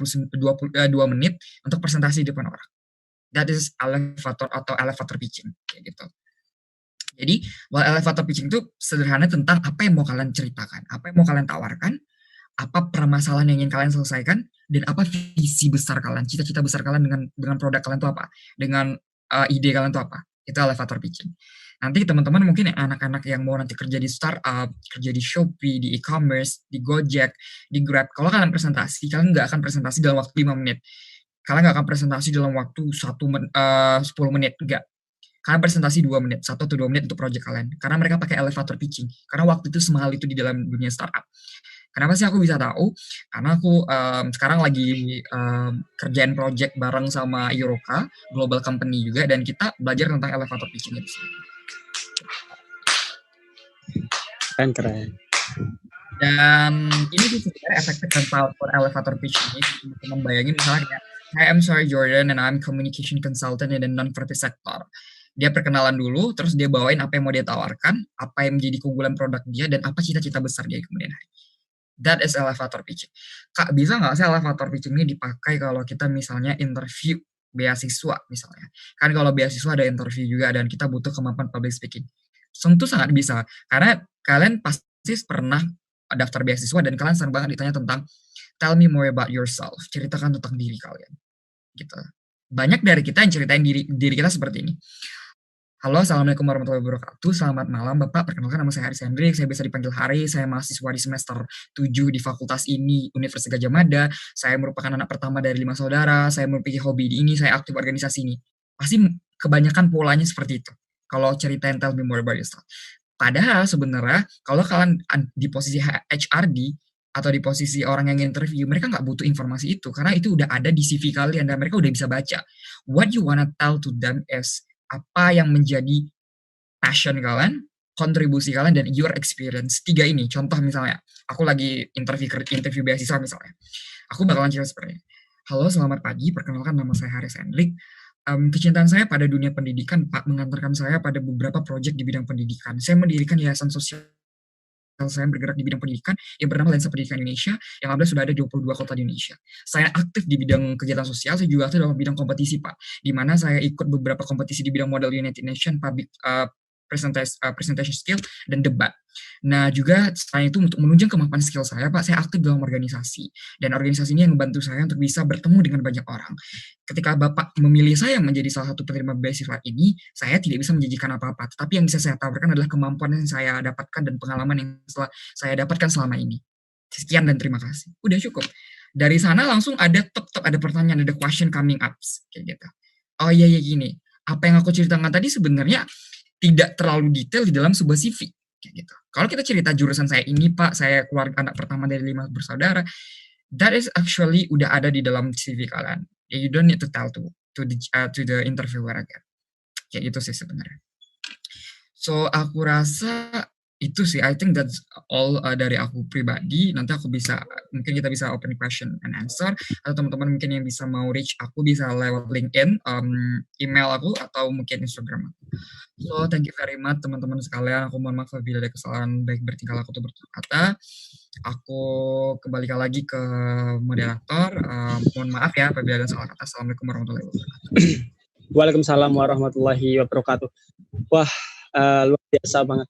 menit untuk presentasi di depan orang. That is elevator atau elevator pitching. Kayak gitu. Jadi, elevator pitching itu sederhana tentang apa yang mau kalian ceritakan, apa yang mau kalian tawarkan, apa permasalahan yang ingin kalian selesaikan, dan apa visi besar kalian, cita-cita besar kalian dengan produk kalian itu apa, dengan ide kalian itu apa. Itu elevator pitching. Nanti teman-teman mungkin yang anak-anak yang mau nanti kerja di startup, kerja di Shopee, di e-commerce, di Gojek, di Grab, kalau kalian presentasi, kalian nggak akan presentasi dalam waktu 5 menit. Kalian nggak akan presentasi dalam waktu 10 menit, enggak. Kalian presentasi 2 menit, 1 atau 2 menit untuk project kalian. Karena mereka pakai elevator pitching. Karena waktu itu semahal itu di dalam dunia startup. Kenapa sih aku bisa tahu? Karena aku sekarang lagi kerjain project bareng sama Euroka, global company juga, dan kita belajar tentang elevator pitching itu. Keren. Dan ini tuh sebenarnya efektif dan powerful elevator pitching ini. Teman-teman bayangin misalnya kayak, "Hi, I'm sorry Jordan and I'm communication consultant in the non-profit sector." Dia perkenalan dulu, terus dia bawain apa yang mau dia tawarkan, apa yang menjadi keunggulan produk dia, dan apa cita-cita besar dia kemudian hari. That is elevator pitching. Kak, bisa nggak sih elevator pitching ini dipakai kalau kita misalnya interview beasiswa misalnya? Kan kalau beasiswa ada interview juga dan kita butuh kemampuan public speaking. Tentu sangat bisa, karena kalian pasti pernah daftar beasiswa dan kalian sering banget ditanya tentang tell me more about yourself, ceritakan tentang diri kalian. Gitu. Banyak dari kita yang ceritain diri kita seperti ini. Halo, assalamualaikum warahmatullahi wabarakatuh. Selamat malam, Bapak. Perkenalkan nama saya Haris Hendrik. Saya biasa dipanggil Hari. Saya mahasiswa di semester 7 di fakultas ini, Universitas Gadjah Mada. Saya merupakan anak pertama dari 5 saudara. Saya memiliki hobi di ini. Saya aktif organisasi ini. Pasti kebanyakan polanya seperti itu. Kalau ceritain tell me more about yourself. Padahal sebenarnya kalau kalian di posisi HRD atau di posisi orang yang interview, mereka nggak butuh informasi itu karena itu udah ada di CV kalian dan mereka udah bisa baca. What you wanna tell to them is apa yang menjadi passion kalian, kontribusi kalian, dan your experience. 3 ini, contoh misalnya, aku lagi interview beasiswa misalnya. Aku bakalan cerita seperti ini. Halo, selamat pagi. Perkenalkan nama saya Haris Hendrik. Kecintaan saya pada dunia pendidikan, Pak, mengantarkan saya pada beberapa proyek di bidang pendidikan. Saya mendirikan yayasan sosial saya bergerak di bidang pendidikan yang bernama Lensa Pendidikan Indonesia yang alhamdulillah sudah ada di 22 kota di Indonesia. Saya aktif di bidang kegiatan sosial, saya juga aktif dalam bidang kompetisi, Pak, di mana saya ikut beberapa kompetisi di bidang model United Nations, public presentation skill, dan debat. Nah, juga selain itu untuk menunjang kemampuan skill saya, Pak, saya aktif dalam organisasi. Dan organisasi ini yang membantu saya untuk bisa bertemu dengan banyak orang. Ketika Bapak memilih saya menjadi salah satu penerima beasiswa ini, saya tidak bisa menjanjikan apa-apa. Tetapi yang bisa saya tawarkan adalah kemampuan yang saya dapatkan dan pengalaman yang saya dapatkan selama ini. Sekian dan terima kasih. Udah cukup. Dari sana langsung ada ada pertanyaan, ada question coming up. Kayak gitu. Oh iya, gini. Apa yang aku ceritakan tadi sebenarnya tidak terlalu detail di dalam sebuah CV. Kayak gitu. Kalau kita cerita jurusan saya ini, Pak, saya keluarga anak pertama dari 5 bersaudara, that is actually udah ada di dalam CV kalian. You don't need to tell to the interviewer again. Kayak gitu sih sebenarnya. So aku rasa itu sih, I think that's all dari aku pribadi. Nanti aku mungkin kita bisa open question and answer, atau teman-teman mungkin yang bisa mau reach aku bisa lewat LinkedIn, email aku, atau mungkin Instagram aku. So thank you very much teman-teman sekalian. Aku mohon maaf apabila ada kesalahan baik bertingkah laku atau bertutur kata. Aku kembalikan lagi ke moderator. Mohon maaf ya apabila ada salah kata. Assalamualaikum warahmatullahi wabarakatuh. Waalaikumsalam warahmatullahi wabarakatuh. Wah, luar biasa banget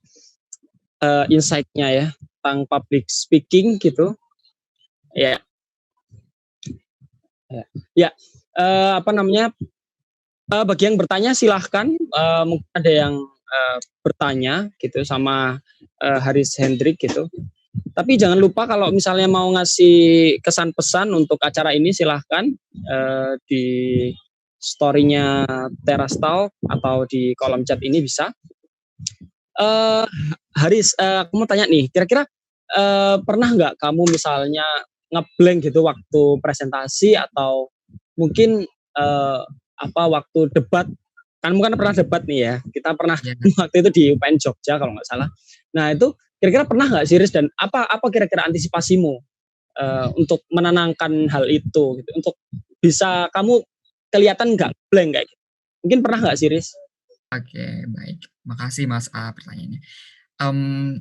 insight-nya ya tentang public speaking gitu. Ya. Bagi yang bertanya silahkan, mungkin ada yang bertanya gitu sama Haris Hendrik gitu. Tapi jangan lupa kalau misalnya mau ngasih kesan pesan untuk acara ini silahkan di story-nya Teras Talk atau di kolom chat ini bisa. Haris, aku mau tanya nih, kira-kira pernah nggak kamu misalnya ngeblank gitu waktu presentasi atau mungkin waktu debat? Kan mungkin pernah debat nih ya, kita pernah waktu itu di UPN Jogja kalau nggak salah. Nah itu kira-kira pernah nggak sih, Riz, dan apa kira-kira antisipasimu untuk menenangkan hal itu gitu, untuk bisa kamu kelihatan nggak blank kayak gitu? Mungkin pernah nggak sih, Riz? Oke, baik. Makasih Mas A pertanyaannya.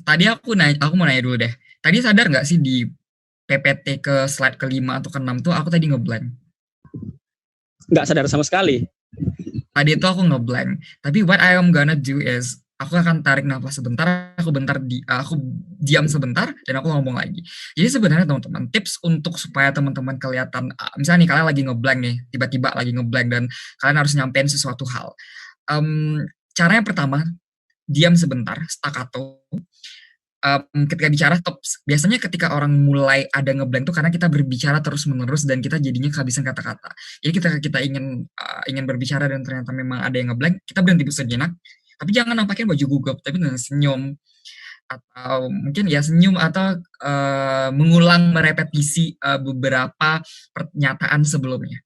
Tadi aku mau nanya dulu deh. Tadi sadar nggak sih di PPT ke slide ke-5 atau ke-6 tuh aku tadi ngeblank? Nggak sadar sama sekali. Tadi itu aku ngeblank. Tapi what I am gonna do is aku akan tarik nafas sebentar, aku diam sebentar, dan aku ngomong lagi. Jadi sebenarnya teman-teman, tips untuk supaya teman-teman kelihatan, misalnya nih kalian lagi ngeblank nih, tiba-tiba lagi ngeblank dan kalian harus nyampein sesuatu hal. Cara yang pertama, diam sebentar, staccato. Ketika bicara biasanya ketika orang mulai ada ngeblank tuh karena kita berbicara terus menerus dan kita jadinya kehabisan kata-kata. Jadi ketika kita ingin berbicara dan ternyata memang ada yang ngeblank, kita berhenti sejenak, tapi jangan nampakin baju gugup, tapi dengan senyum atau mungkin ya senyum atau mengulang merepetisi beberapa pernyataan sebelumnya.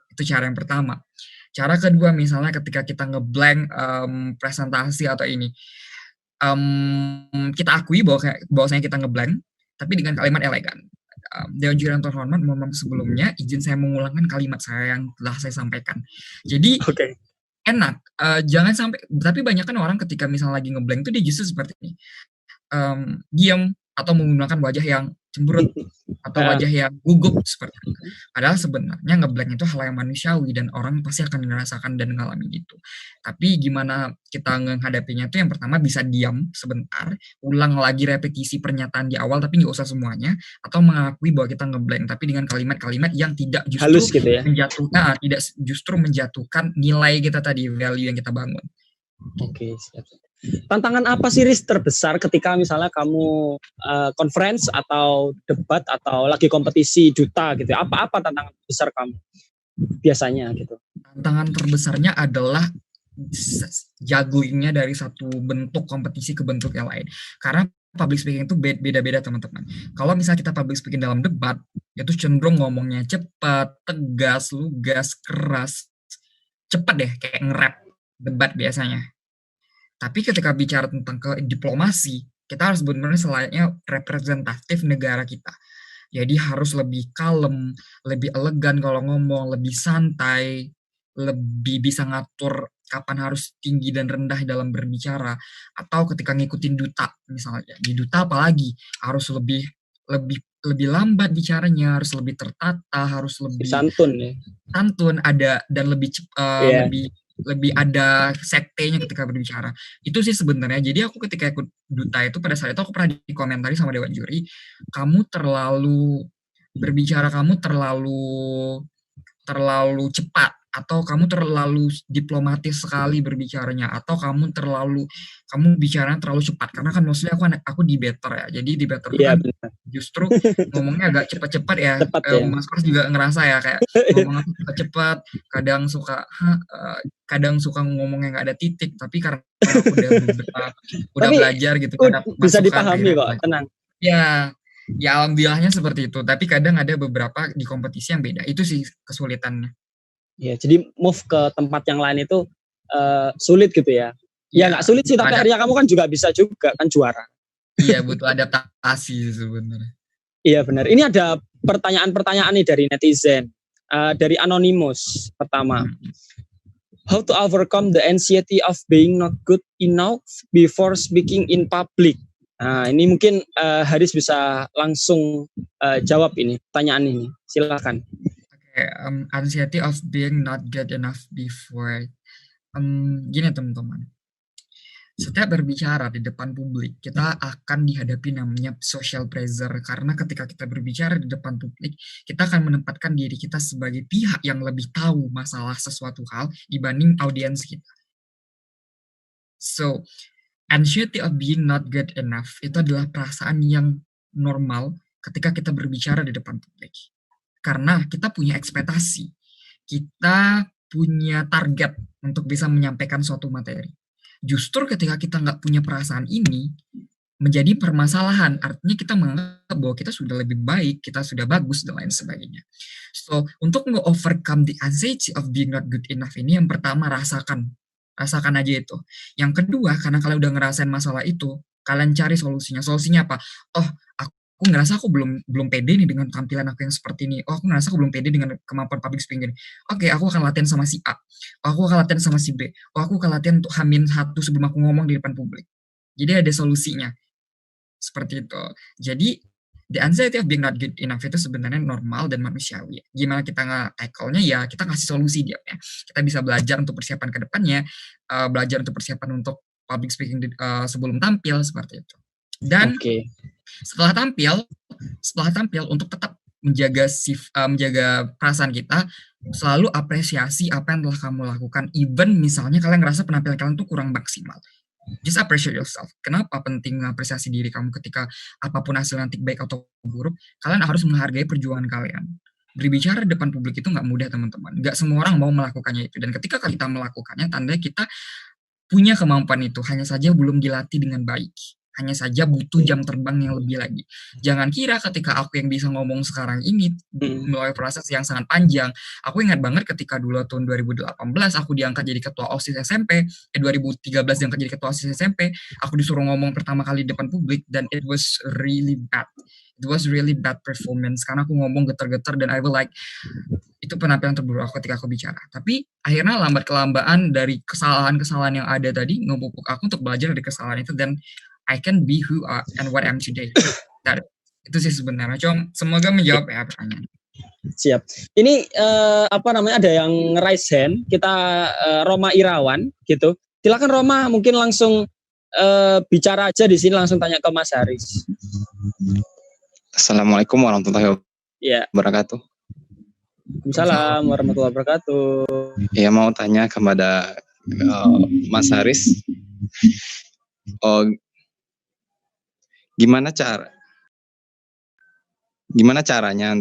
Itu cara yang pertama. Cara kedua misalnya ketika kita ngeblank presentasi atau ini, kita akui bahwasanya kita ngeblank, tapi dengan kalimat elegan. Dewan juri yang terhormat, mohon maaf sebelumnya, izin saya mengulangkan kalimat saya yang telah saya sampaikan. Jadi enak, jangan sampai. Tapi banyak kan orang ketika misalnya lagi ngeblank itu dia justru seperti ini, diam atau menggunakan wajah yang cemberut atau wajah yang gugup seperti itu. Padahal sebenarnya ngeblank itu hal yang manusiawi dan orang pasti akan merasakan dan ngalamin itu. Tapi gimana kita menghadapinya itu yang pertama bisa diam sebentar, ulang lagi repetisi pernyataan di awal tapi nggak usah semuanya, atau mengakui bahwa kita ngeblank tapi dengan kalimat-kalimat yang tidak justru halus gitu ya. menjatuhkan, tidak justru menjatuhkan nilai kita tadi, value yang kita bangun. Oke, siap. Tantangan apa sih Riz terbesar ketika misalnya kamu conference atau debat atau lagi kompetisi duta gitu? Apa tantangan besar kamu biasanya gitu? Tantangan terbesarnya adalah jugglingnya dari satu bentuk kompetisi ke bentuk yang lain. Karena public speaking itu beda-beda teman-teman. Kalau misalnya kita public speaking dalam debat, itu cenderung ngomongnya cepat, tegas, lugas, keras, cepat deh kayak nge-rap debat biasanya. Tapi ketika bicara tentang diplomasi, kita harus benar-benar selayaknya representatif negara kita. Jadi harus lebih kalem, lebih elegan kalau ngomong, lebih santai, lebih bisa ngatur kapan harus tinggi dan rendah dalam berbicara. Atau ketika ngikutin duta misalnya. Di duta apalagi harus lebih lambat bicaranya, harus lebih tertata, harus lebih santun ya. Santun ada dan lebih ada sektenya ketika berbicara. Itu sih sebenarnya. Jadi aku ketika ikut duta itu pada saat itu aku pernah dikomentari sama dewan juri, kamu terlalu berbicara, kamu terlalu cepat, atau kamu terlalu diplomatis sekali berbicaranya, atau kamu bicaranya terlalu cepat. Karena kan maksudnya aku debater ya. Jadi debater kan justru ngomongnya agak cepat-cepat ya. Mas Pras juga ngerasa ya kayak ngomongnya cepat-cepat, kadang suka ngomongnya nggak ada titik, tapi karena aku udah belajar gitu, bisa dipahami kok, tenang. Ya alhamdulillahnya seperti itu. Tapi kadang ada beberapa di kompetisi yang beda. Itu sih kesulitannya. Ya, jadi move ke tempat yang lain itu sulit gitu ya. Ya nggak sulit sih, tapi akhirnya kamu kan juga bisa juga kan juara. Iya, butuh adaptasi sebenarnya. Iya benar. Ini ada pertanyaan-pertanyaan nih dari netizen. Dari Anonymous pertama. How to overcome the anxiety of being not good enough before speaking in public? Nah, ini mungkin Haris bisa langsung jawab ini pertanyaan ini. Silakan. Anxiety of being not good enough before. Gini teman-teman, setiap berbicara di depan publik kita akan dihadapi namanya social pressure, karena ketika kita berbicara di depan publik kita akan menempatkan diri kita sebagai pihak yang lebih tahu masalah sesuatu hal dibanding audiens kita. So anxiety of being not good enough itu adalah perasaan yang normal ketika kita berbicara di depan publik. Karena kita punya ekspektasi, kita punya target untuk bisa menyampaikan suatu materi. Justru ketika kita nggak punya perasaan ini, menjadi permasalahan. Artinya kita menganggap bahwa kita sudah lebih baik, kita sudah bagus, dan lain sebagainya. So, untuk nge-overcome the anxiety of being not good enough ini, yang pertama rasakan aja itu. Yang kedua, karena kalian udah ngerasain masalah itu, kalian cari solusinya. Solusinya apa? Oh, aku ngerasa aku belum pede nih dengan tampilan aku yang seperti ini. Oh, aku ngerasa aku belum pede dengan kemampuan public speaking ini. Oke, aku akan latihan sama si A. Oh, aku akan latihan sama si B. Oh, aku akan latihan untuk H-1 sebelum aku ngomong di depan publik. Jadi ada solusinya. Seperti itu. Jadi, the anxiety of being not good enough itu sebenarnya normal dan manusiawi. Gimana kita nge-tackle-nya? Ya, kita ngasih solusi dia. Ya. Kita bisa belajar untuk persiapan ke depannya, belajar untuk persiapan untuk public speaking sebelum tampil seperti itu. Dan Oke. setelah tampil untuk tetap menjaga perasaan kita, selalu apresiasi apa yang telah kamu lakukan, even misalnya kalian ngerasa penampilan kalian tuh kurang maksimal. Just appreciate yourself. Kenapa penting mengapresiasi diri kamu ketika apapun hasil nanti baik atau buruk, kalian harus menghargai perjuangan kalian. Berbicara di depan publik itu nggak mudah, teman-teman. Nggak semua orang mau melakukannya itu. Dan ketika kita melakukannya, tandanya kita punya kemampuan itu, hanya saja belum dilatih dengan baik. Hanya saja butuh jam terbang yang lebih lagi. Jangan kira ketika aku yang bisa ngomong sekarang ini melalui proses yang sangat panjang. Aku ingat banget ketika dulu tahun 2018 aku diangkat jadi ketua OSIS SMP, 2013 diangkat jadi ketua OSIS SMP, aku disuruh ngomong pertama kali di depan publik dan it was really bad. It was really bad performance karena aku ngomong getar-getar dan I will like itu penampilan terburuk aku ketika aku bicara. Tapi akhirnya lambat kelamaan dari kesalahan-kesalahan yang ada tadi ngebupuk aku untuk belajar dari kesalahan itu dan I can be who and what I am today. Itu sih sebenarnya. Cuma semoga menjawab ya pertanyaan. Siap. Ini ada yang raise hand. Kita Roma Irawan gitu. Silakan Roma, mungkin langsung bicara aja di sini, langsung tanya ke Mas Haris. Assalamualaikum warahmatullahi wabarakatuh. Waalaikumsalam warahmatullahi wabarakatuh. Ya, mau tanya kepada Mas Haris. Gimana caranya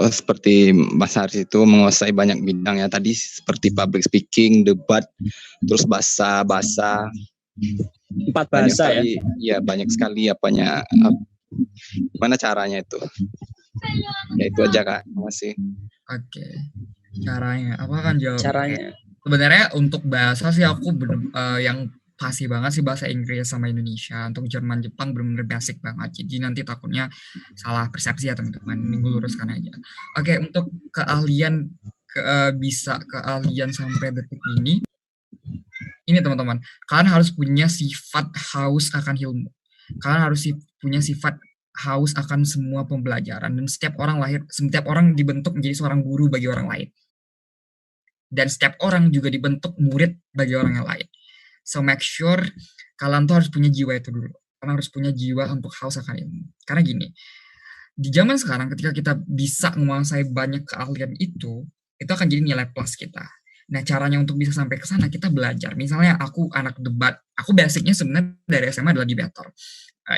seperti Mas Haris itu menguasai banyak bidang ya tadi seperti public speaking, debat, terus bahasa 4 bahasa sekali, ya banyak sekali gimana caranya itu? Ya itu aja Kak, terima kasih. Oke. Caranya, aku akan jawab. Caranya. Sebenarnya untuk bahasa sih aku yang fasih banget sih bahasa Inggris sama Indonesia. Untuk Jerman, Jepang benar-benar basic banget. Jadi nanti takutnya salah persepsi ya teman-teman. Minggu luruskan aja. Oke, untuk keahlian sampai detik ini teman-teman. Kalian harus punya sifat haus akan ilmu. Kalian harus punya sifat haus akan semua pembelajaran. Dan setiap orang dibentuk menjadi seorang guru bagi orang lain. Dan setiap orang juga dibentuk murid bagi orang yang lain. So make sure kalian tuh harus punya jiwa itu dulu. Kalian harus punya jiwa untuk haus akan ilmu. Karena gini, di zaman sekarang ketika kita bisa menguasai banyak keahlian itu akan jadi nilai plus kita. Nah, caranya untuk bisa sampai ke sana kita belajar. Misalnya aku anak debat, aku basicnya sebenarnya dari SMA adalah debater,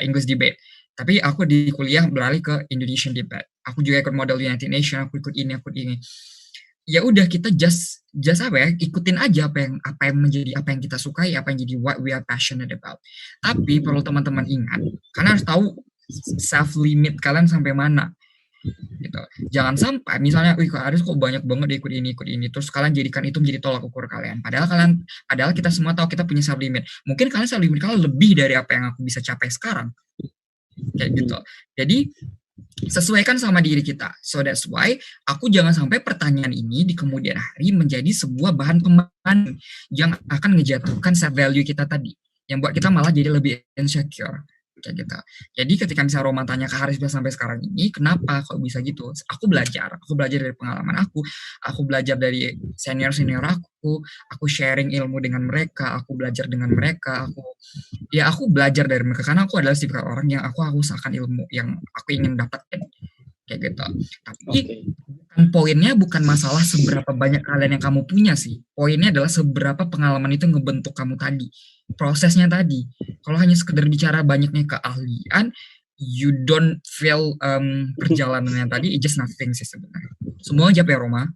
English debate. Tapi aku di kuliah beralih ke Indonesian debate. Aku juga ikut model United Nations, aku ikut ini. Ya udah kita just ikutin aja apa yang kita sukai, apa yang jadi what we are passionate about. Tapi perlu teman-teman ingat, kalian harus tahu self limit kalian sampai mana. Gitu. Jangan sampai misalnya harus kok banyak banget ikut ini terus kalian jadikan itu menjadi tolak ukur kalian. Padahal kita semua tahu kita punya self limit. Mungkin kalian self limit kalian lebih dari apa yang aku bisa capai sekarang. Kayak gitu. Jadi sesuaikan sama diri kita. So that's why aku jangan sampai pertanyaan ini di kemudian hari menjadi sebuah bahan pembanding yang akan ngejatuhkan self value kita tadi, yang buat kita malah jadi lebih insecure kayak gitu. Jadi ketika misalnya Roma tanya ke Haris sampai sekarang ini, kenapa kok bisa gitu? Aku belajar dari pengalaman aku belajar dari senior aku sharing ilmu dengan mereka, aku belajar dengan mereka, aku belajar dari mereka karena aku adalah tipe orang yang aku usahakan ilmu yang aku ingin dapatkan kayak gitu. Tapi poinnya bukan masalah seberapa banyak kalian yang kamu punya sih. Poinnya adalah seberapa pengalaman itu ngebentuk kamu tadi. Prosesnya tadi. Kalau hanya sekedar bicara banyaknya keahlian, you don't feel perjalanannya tadi, it's just nothing sih sebenarnya. Semua jawab ya Roma.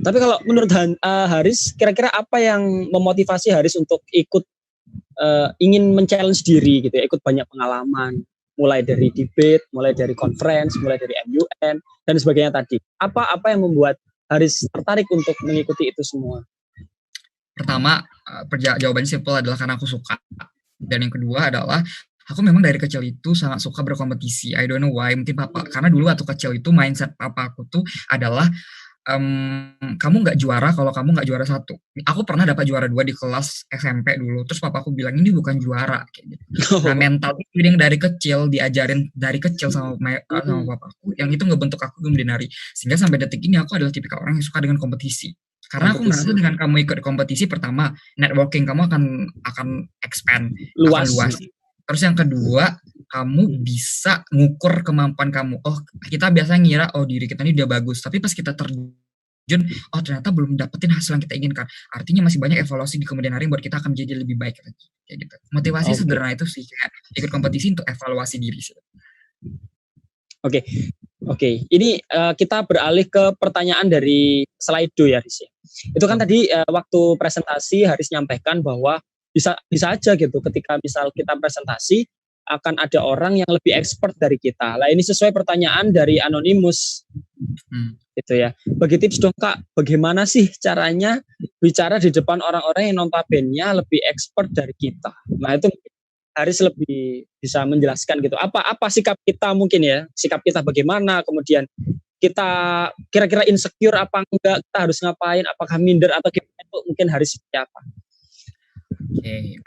Tapi kalau menurut Haris, kira-kira apa yang memotivasi Haris untuk ikut ingin men-challenge diri gitu ya, ikut banyak pengalaman, mulai dari debate, mulai dari conference, mulai dari MUN dan sebagainya tadi. Apa yang membuat Haris tertarik untuk mengikuti itu semua? Pertama, jawabannya simple adalah karena aku suka. Dan yang kedua adalah aku memang dari kecil itu sangat suka berkompetisi. I don't know why, mungkin karena dulu waktu kecil itu mindset papa aku tuh adalah kamu nggak juara kalau kamu nggak juara satu. Aku pernah dapat juara 2 di kelas SMP dulu. Terus papa aku bilang ini bukan juara kayak gitu. Nah, mental feeling dari kecil diajarin dari kecil sama papaku, yang itu ngebentuk aku kemudian hari. Sehingga sampai detik ini aku adalah tipikal orang yang suka dengan kompetisi. Karena aku merasa dengan kamu ikut kompetisi, pertama networking kamu akan expand, akan luas. Terus yang kedua, kamu bisa ngukur kemampuan kamu. Oh, kita biasa ngira diri kita ini udah bagus, tapi pas kita terjun, ternyata belum dapetin hasil yang kita inginkan. Artinya masih banyak evaluasi di kemudian hari yang buat kita akan jadi lebih baik lagi. Kayak gitu. Motivasi sederhana itu sih, kayak ikut kompetisi untuk evaluasi diri sih. Oke. Ini kita beralih ke pertanyaan dari Slido ya, Haris. Itu kan tadi waktu presentasi Haris nyampaikan bahwa bisa aja gitu ketika misal kita presentasi akan ada orang yang lebih expert dari kita. Lah ini sesuai pertanyaan dari Anonymous. Gitu ya. Bagi tips dong Kak, bagaimana sih caranya bicara di depan orang-orang yang notabene lebih expert dari kita? Nah itu Haris lebih bisa menjelaskan gitu. Apa sikap kita mungkin ya? Sikap kita bagaimana? Kemudian kita kira-kira insecure apa enggak? Kita harus ngapain? Apakah minder atau gimana? Itu mungkin Haris seperti apa? Oke,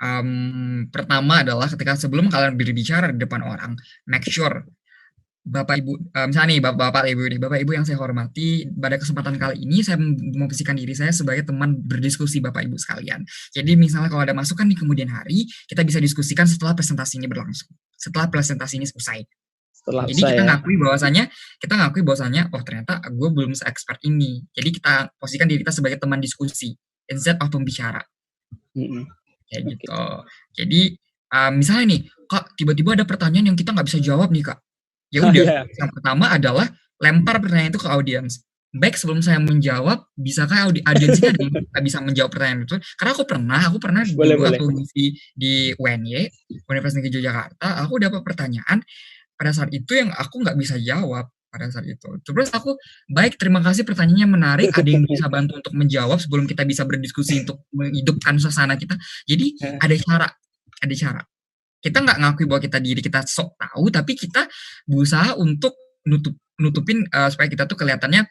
pertama adalah ketika sebelum kalian berbicara di depan orang, make sure Bapak Ibu, misalnya nih Bapak Ibu yang saya hormati, pada kesempatan kali ini saya memposisikan diri saya sebagai teman berdiskusi Bapak Ibu sekalian. Jadi misalnya kalau ada masukan di kemudian hari, kita bisa diskusikan setelah presentasi ini berlangsung, setelah presentasi ini selesai. Jadi kita ngakui bahwasanya, oh ternyata gue belum se-expert ini. Jadi kita posisikan diri kita sebagai teman diskusi instead of pembicara. Kayak gitu. Jadi misalnya nih, Kak, tiba-tiba ada pertanyaan yang kita nggak bisa jawab nih Kak. Ya udah, yang pertama adalah lempar pertanyaan itu ke audiens. Baik sebelum saya menjawab, bisakah audiens ini ada yang bisa menjawab pertanyaan itu? Karena aku pernah dulu waktu ngisi di UNY, Universitas Negeri Yogyakarta, aku dapat pertanyaan pada saat itu yang aku nggak bisa jawab pada saat itu. Terus aku, baik terima kasih pertanyaannya menarik, ada yang bisa bantu untuk menjawab sebelum kita bisa berdiskusi untuk menghidupkan suasana kita. Jadi ada cara. Kita nggak ngakui bahwa diri kita sok tahu, tapi kita berusaha untuk nutupin supaya kita tuh kelihatannya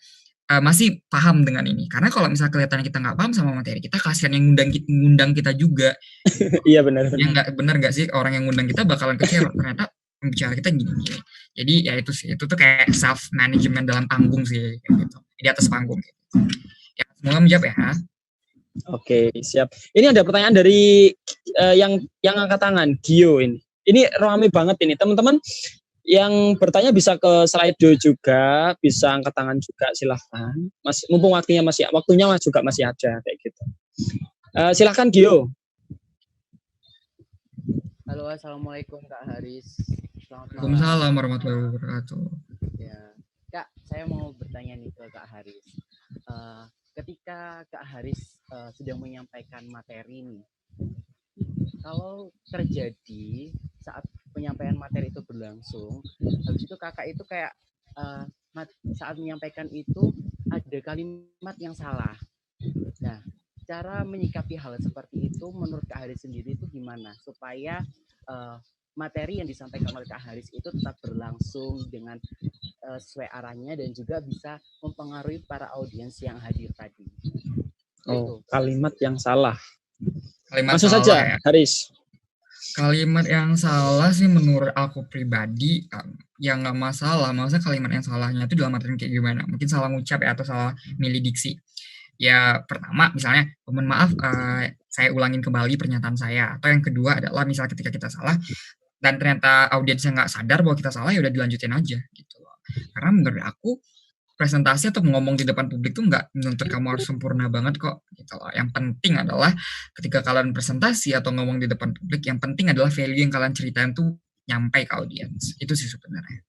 masih paham dengan ini. Karena kalau misalnya kelihatannya kita nggak paham sama materi kita, kasihan yang ngundang kita juga. Iya benar. Benar nggak sih, orang yang ngundang kita bakalan kecewa ternyata pembicara kita gini. Jadi ya itu sih, itu tuh kayak self management dalam panggung sih, kayak gitu, di atas panggung. Gitu. Ya semoga menjawab ya. Oke, siap. Ini ada pertanyaan dari yang angkat tangan, Gio ini. Ini ramai banget ini, teman-teman. Yang bertanya bisa ke Slido juga, bisa angkat tangan juga, silahkan. Mumpung waktunya juga masih ada kayak gitu. Silahkan Gio. Halo, assalamualaikum Kak Haris. Waalaikumsalam warahmatullahi wabarakatuh. Ya, Kak, saya mau bertanya nih ke Kak Haris. Ketika Kak Haris sedang menyampaikan materi nih, kalau terjadi saat penyampaian materi itu berlangsung, habis itu kakak itu kayak saat menyampaikan itu ada kalimat yang salah. Nah, cara menyikapi hal seperti itu menurut Kak Haris sendiri itu gimana supaya materi yang disampaikan oleh Kak Haris itu tetap berlangsung dengan sesuai arahnya dan juga bisa mempengaruhi para audiens yang hadir tadi. Kalimat yang salah. Langsung saja, Haris. Kalimat yang salah sih menurut aku pribadi ya nggak masalah. Maksudnya kalimat yang salahnya itu dalam artian kayak gimana? Mungkin salah ngucap ya atau salah milih diksi. Ya pertama misalnya, mohon maaf saya ulangin kembali pernyataan saya. Atau yang kedua adalah misalnya ketika kita salah dan ternyata audiensnya nggak sadar bahwa kita salah, ya udah dilanjutin aja gitu loh. Karena menurut aku presentasi atau ngomong di depan publik tuh nggak menuntut kamu harus sempurna banget kok gitu loh. Yang penting adalah ketika kalian presentasi atau ngomong di depan publik, yang penting adalah value yang kalian ceritain tuh nyampe ke audiens. Itu sih sebenarnya.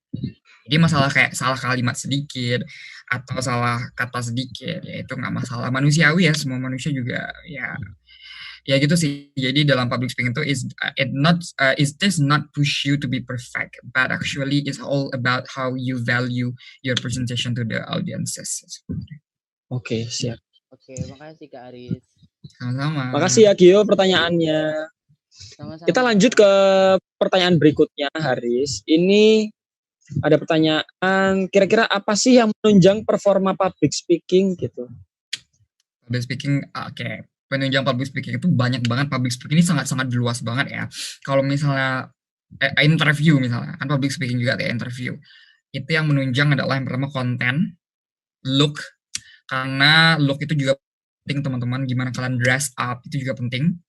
Jadi masalah kayak salah kalimat sedikit atau salah kata sedikit, ya itu nggak masalah, manusiawi ya, semua manusia juga ya gitu sih. Jadi dalam public speaking itu it does not push you to be perfect, but actually it's all about how you value your presentation to the audiences. Oke, siap. Oke, makasih Kak Aris. Sama-sama. Makasih ya Gio pertanyaannya. Sama-sama. Kita lanjut ke pertanyaan berikutnya, Haris. Ini Ada pertanyaan, kira-kira apa sih yang menunjang performa public speaking gitu? Public speaking, oke. Penunjang public speaking itu banyak banget. Public speaking ini sangat-sangat luas banget ya. Kalau misalnya interview misalnya, kan public speaking juga kayak interview. Itu yang menunjang adalah yang pertama konten, look, karena look itu juga penting teman-teman. Gimana kalian dress up itu juga penting.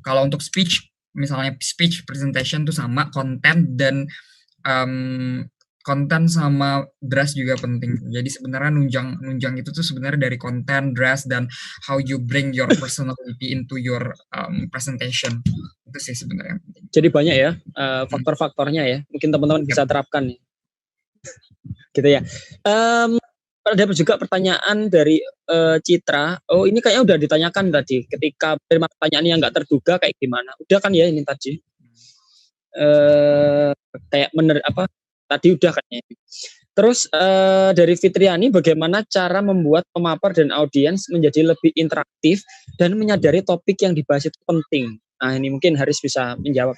Kalau untuk speech, misalnya speech presentation tuh sama konten dan konten sama dress juga penting. Jadi sebenarnya nunjang itu tuh sebenarnya dari konten, dress, dan how you bring your personality into your presentation. Itu sih sebenarnya yang penting. Jadi banyak ya faktor-faktornya ya. Mungkin teman-teman bisa terapkan nih. Gitu ya. Ada juga pertanyaan dari Citra. Oh, ini kayaknya udah ditanyakan tadi. Ketika terima pertanyaan yang nggak terduga kayak gimana? Udah kan ya ini tadi. Kayak tadi udah kayaknya. Terus dari Fitriani, bagaimana cara membuat pemapar dan audiens menjadi lebih interaktif dan menyadari topik yang dibahas itu penting? Nah, ini mungkin Haris bisa menjawab.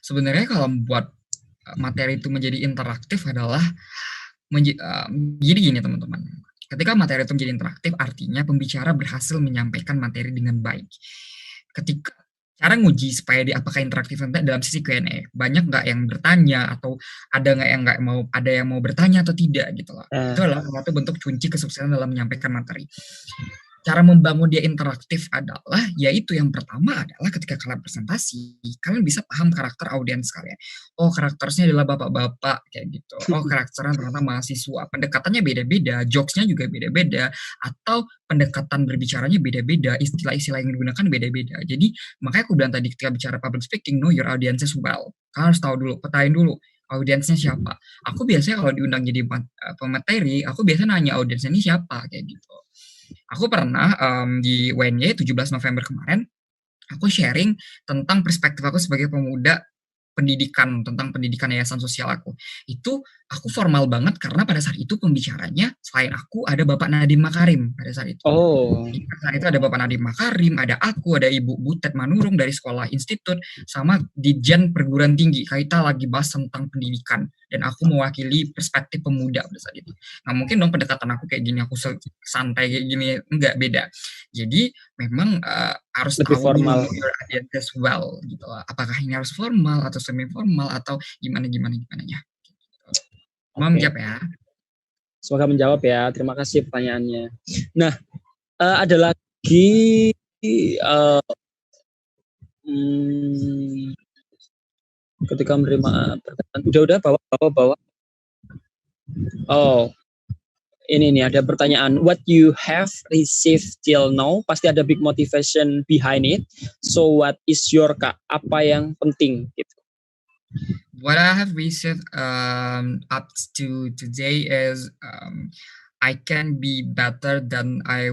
Sebenarnya kalau membuat materi itu menjadi interaktif adalah jadi gini teman-teman. Ketika materi itu menjadi interaktif, artinya pembicara berhasil menyampaikan materi dengan baik. Ketika cara nguji supaya apakah interaktif nanti dalam sisi Q&A, banyak nggak yang bertanya atau ada nggak yang ada yang mau bertanya atau tidak gitu loh. Itu adalah satu bentuk kunci kesuksesan dalam menyampaikan materi. Cara membangun dia interaktif adalah, yaitu yang pertama adalah ketika kalian presentasi, kalian bisa paham karakter audiens kalian. Oh, karakternya adalah bapak-bapak kayak gitu. Oh, karakternya ternyata mahasiswa. Pendekatannya beda-beda, jokesnya juga beda-beda, atau pendekatan berbicaranya beda-beda, istilah-istilah yang digunakan beda-beda. Jadi, makanya aku bilang tadi ketika bicara public speaking, know your audiences well. Kalian harus tahu dulu, petain dulu audiensnya siapa. Aku biasanya kalau diundang jadi pemateri, aku biasanya nanya audiensnya ini siapa kayak gitu. Aku pernah di WNY 17 November kemarin, aku sharing tentang perspektif aku sebagai pemuda pendidikan, tentang pendidikan yayasan sosial aku. Itu aku formal banget karena pada saat itu pembicaranya selain aku ada Bapak Nadiem Makarim pada saat itu. Pada saat itu ada Bapak Nadiem Makarim, ada aku, ada Ibu Butet Manurung dari sekolah institut, sama Ditjen Perguruan Tinggi. Kita lagi bahas tentang pendidikan dan aku mewakili perspektif pemuda pada saat itu. Nah, mungkin dong pendekatan aku kayak gini, aku santai kayak gini, enggak, beda. Jadi memang harus lebih tahu formal your audience well gitu. Apakah ini harus formal atau semi formal atau gimana ya. Menjawab ya. Semoga menjawab ya. Terima kasih pertanyaannya. Nah, ada lagi ketika menerima perkataan. Udah bawa. Oh, ini nih ada pertanyaan. What you have received till now, pasti ada big motivation behind it. So what is your apa yang penting gitu? What I have received up to today is I can be better than I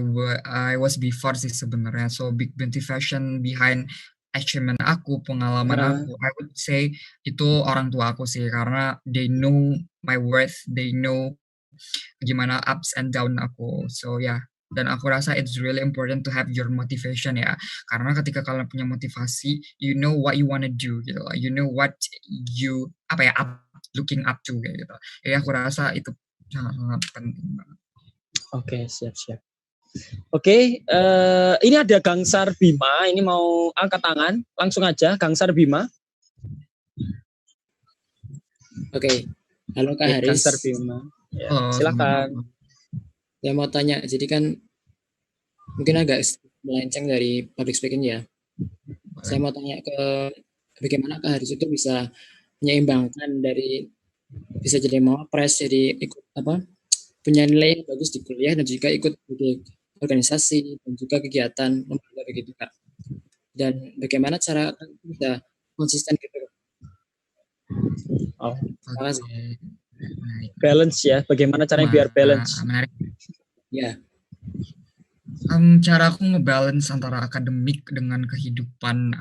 was before sih sebenarnya. So big motivation behind achievement aku, pengalaman aku, I would say itu orang tua aku sih, karena they know my worth, they know gimana ups and down aku. So yeah. Dan aku rasa it's really important to have your motivation ya, karena ketika kalian punya motivasi, you know what you wanna do gitu loh, you know what you looking up to gitu. Jadi aku rasa itu sangat penting banget. Oke, siap. Oke, ini ada Gangsar Bima, ini mau angkat tangan, langsung aja Gangsar Bima. Oke, halo Kak Haris. Gangsar Bima. Ya, silakan. Saya mau tanya, jadi kan mungkin agak melenceng dari public speaking ya. Saya mau tanya ke bagaimana Kak Haris itu bisa menyeimbangkan dari bisa jadi mawapres, jadi ikut punya nilai yang bagus di kuliah dan juga ikut di organisasi dan juga kegiatan lembaga begitu Kak. Dan bagaimana cara bisa konsisten gitu? Oh, balance ya, bagaimana caranya biar balance? Menarik. Ya. Cara aku ngebalance antara akademik dengan kehidupan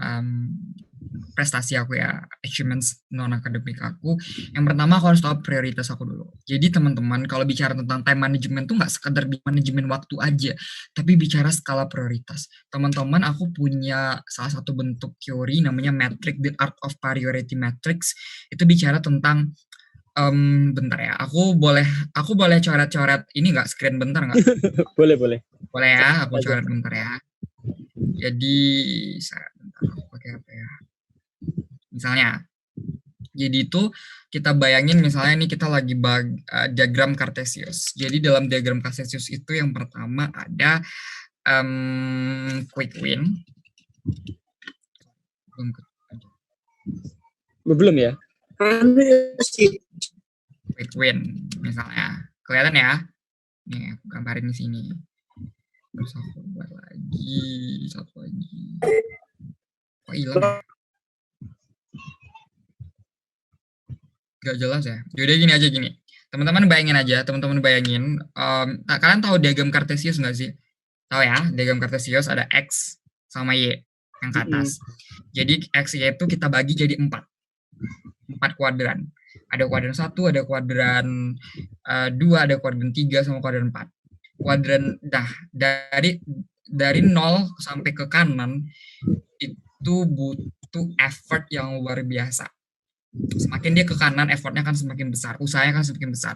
prestasi aku ya, achievements non akademik aku. Yang pertama aku harus tahu prioritas aku dulu. Jadi teman-teman kalau bicara tentang time management tuh nggak sekedar manajemen waktu aja, tapi bicara skala prioritas. Teman-teman, aku punya salah satu bentuk teori namanya matrix, the art of priority matrix. Itu bicara tentang bentar ya, aku boleh coret-coret ini nggak, screen bentar nggak? Boleh. Boleh ya, aku coret bentar ya. Jadi bentar, aku pakai apa ya? Misalnya, jadi itu kita bayangin misalnya nih kita lagi diagram Cartesius. Jadi dalam diagram Cartesius itu yang pertama ada quick win. Belum ya? Quick win misalnya. Kelihatan ya? Nih aku gambarin di sini. Terus aku buat lagi satu lagi. Kok hilang ya? Gak jelas ya. Yaudah gini. Teman-teman bayangin. Kalian tahu diagram Cartesius nggak sih? Tahu ya, diagram Cartesius ada X sama Y yang ke atas. Jadi X, Y itu kita bagi jadi 4 kuadran. Ada kuadran 1, ada kuadran 2, ada kuadran 3, sama kuadran 4. Kuadran, dari 0 sampai ke kanan, itu butuh effort yang luar biasa. Semakin dia ke kanan, effortnya akan semakin besar, usahanya akan semakin besar.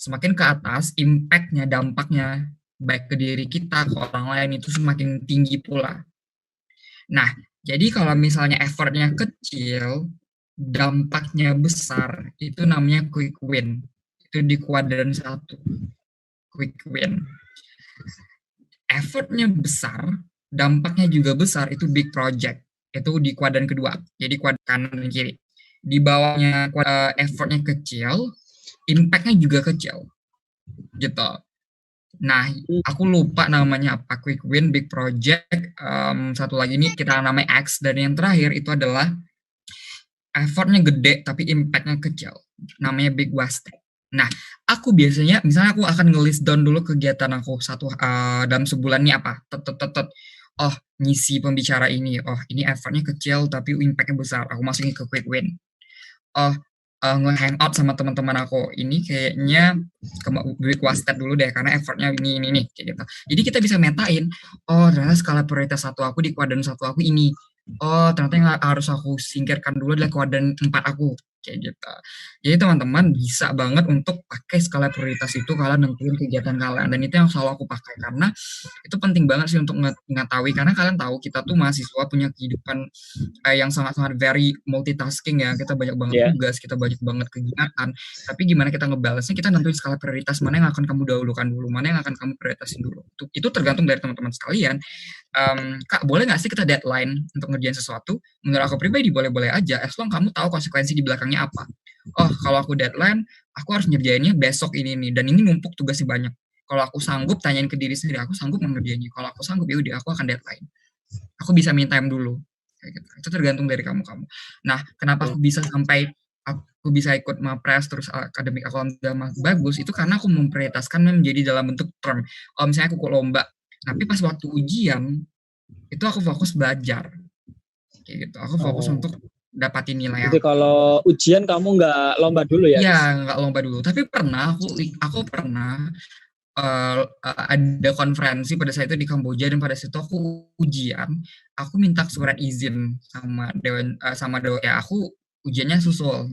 Semakin ke atas, impact-nya, dampaknya, baik ke diri kita, ke orang lain, itu semakin tinggi pula. Nah, jadi kalau misalnya effortnya kecil, dampaknya besar, itu namanya quick win. Itu di kuadran 1. Quick win. Effortnya besar, dampaknya juga besar, itu big project. Itu di kuadran kedua. Jadi kuadran kanan dan kiri. Di bawahnya effortnya kecil, impact-nya juga kecil. Gitu. Nah, aku lupa namanya apa, quick win, big project, satu lagi ini kita namanya X, dan yang terakhir itu adalah effortnya gede tapi impact-nya kecil, namanya big wasted. Nah, aku biasanya, misalnya aku akan nge-list down dulu kegiatan aku dalam sebulan ini apa, oh ngisi pembicara ini, oh ini effortnya kecil tapi impact-nya besar, aku masukin ke quick win. Oh nge-hangout sama teman-teman aku, ini kayaknya big wasted dulu deh karena effortnya ini kayak gitu. Jadi kita bisa metain, oh ternyata skala prioritas satu aku di kuadran 1 aku ini. Oh ternyata yang harus aku singkirkan dulu adalah kuadran 4 aku, kayak gitu. Jadi teman-teman bisa banget untuk pakai skala prioritas itu kalian nentuin kegiatan kalian, dan itu yang selalu aku pakai karena itu penting banget sih untuk mengetahui, karena kalian tahu kita tuh mahasiswa punya kehidupan yang sangat-sangat very multitasking ya, kita banyak banget tugas, kita banyak banget kegiatan, tapi gimana kita ngebalance-nya, kita nentuin skala prioritas mana yang akan kamu dahulukan dulu, mana yang akan kamu prioritasin dulu. Itu tergantung dari teman-teman sekalian. Kak, boleh nggak sih kita deadline untuk ngerjain sesuatu? Menurut aku pribadi boleh-boleh aja, as long kamu tahu konsekuensi di belakangnya apa. Oh, kalau aku deadline, aku harus ngerjainnya besok ini nih, dan ini numpuk tugasnya banyak. Kalau aku sanggup, tanyain ke diri sendiri, aku sanggup mengerjainnya. Kalau aku sanggup, ya udah, aku akan deadline. Aku bisa me time dulu. Kayak gitu. Itu tergantung dari kamu. Nah, kenapa aku bisa sampai aku bisa ikut Mapres terus akademik aku alhamdulillah bagus, itu karena aku memprioritaskan menjadi dalam bentuk term. Misalnya aku ikut lomba, tapi pas waktu ujian itu aku fokus belajar, kayak gitu. Aku fokus untuk dapatin nilai. Jadi kalau ujian kamu nggak lomba dulu ya? Iya, nggak lomba dulu. Tapi pernah aku pernah ada konferensi pada saat itu di Kamboja, dan pada saat itu aku ujian, aku minta surat izin sama dewan ya, aku ujiannya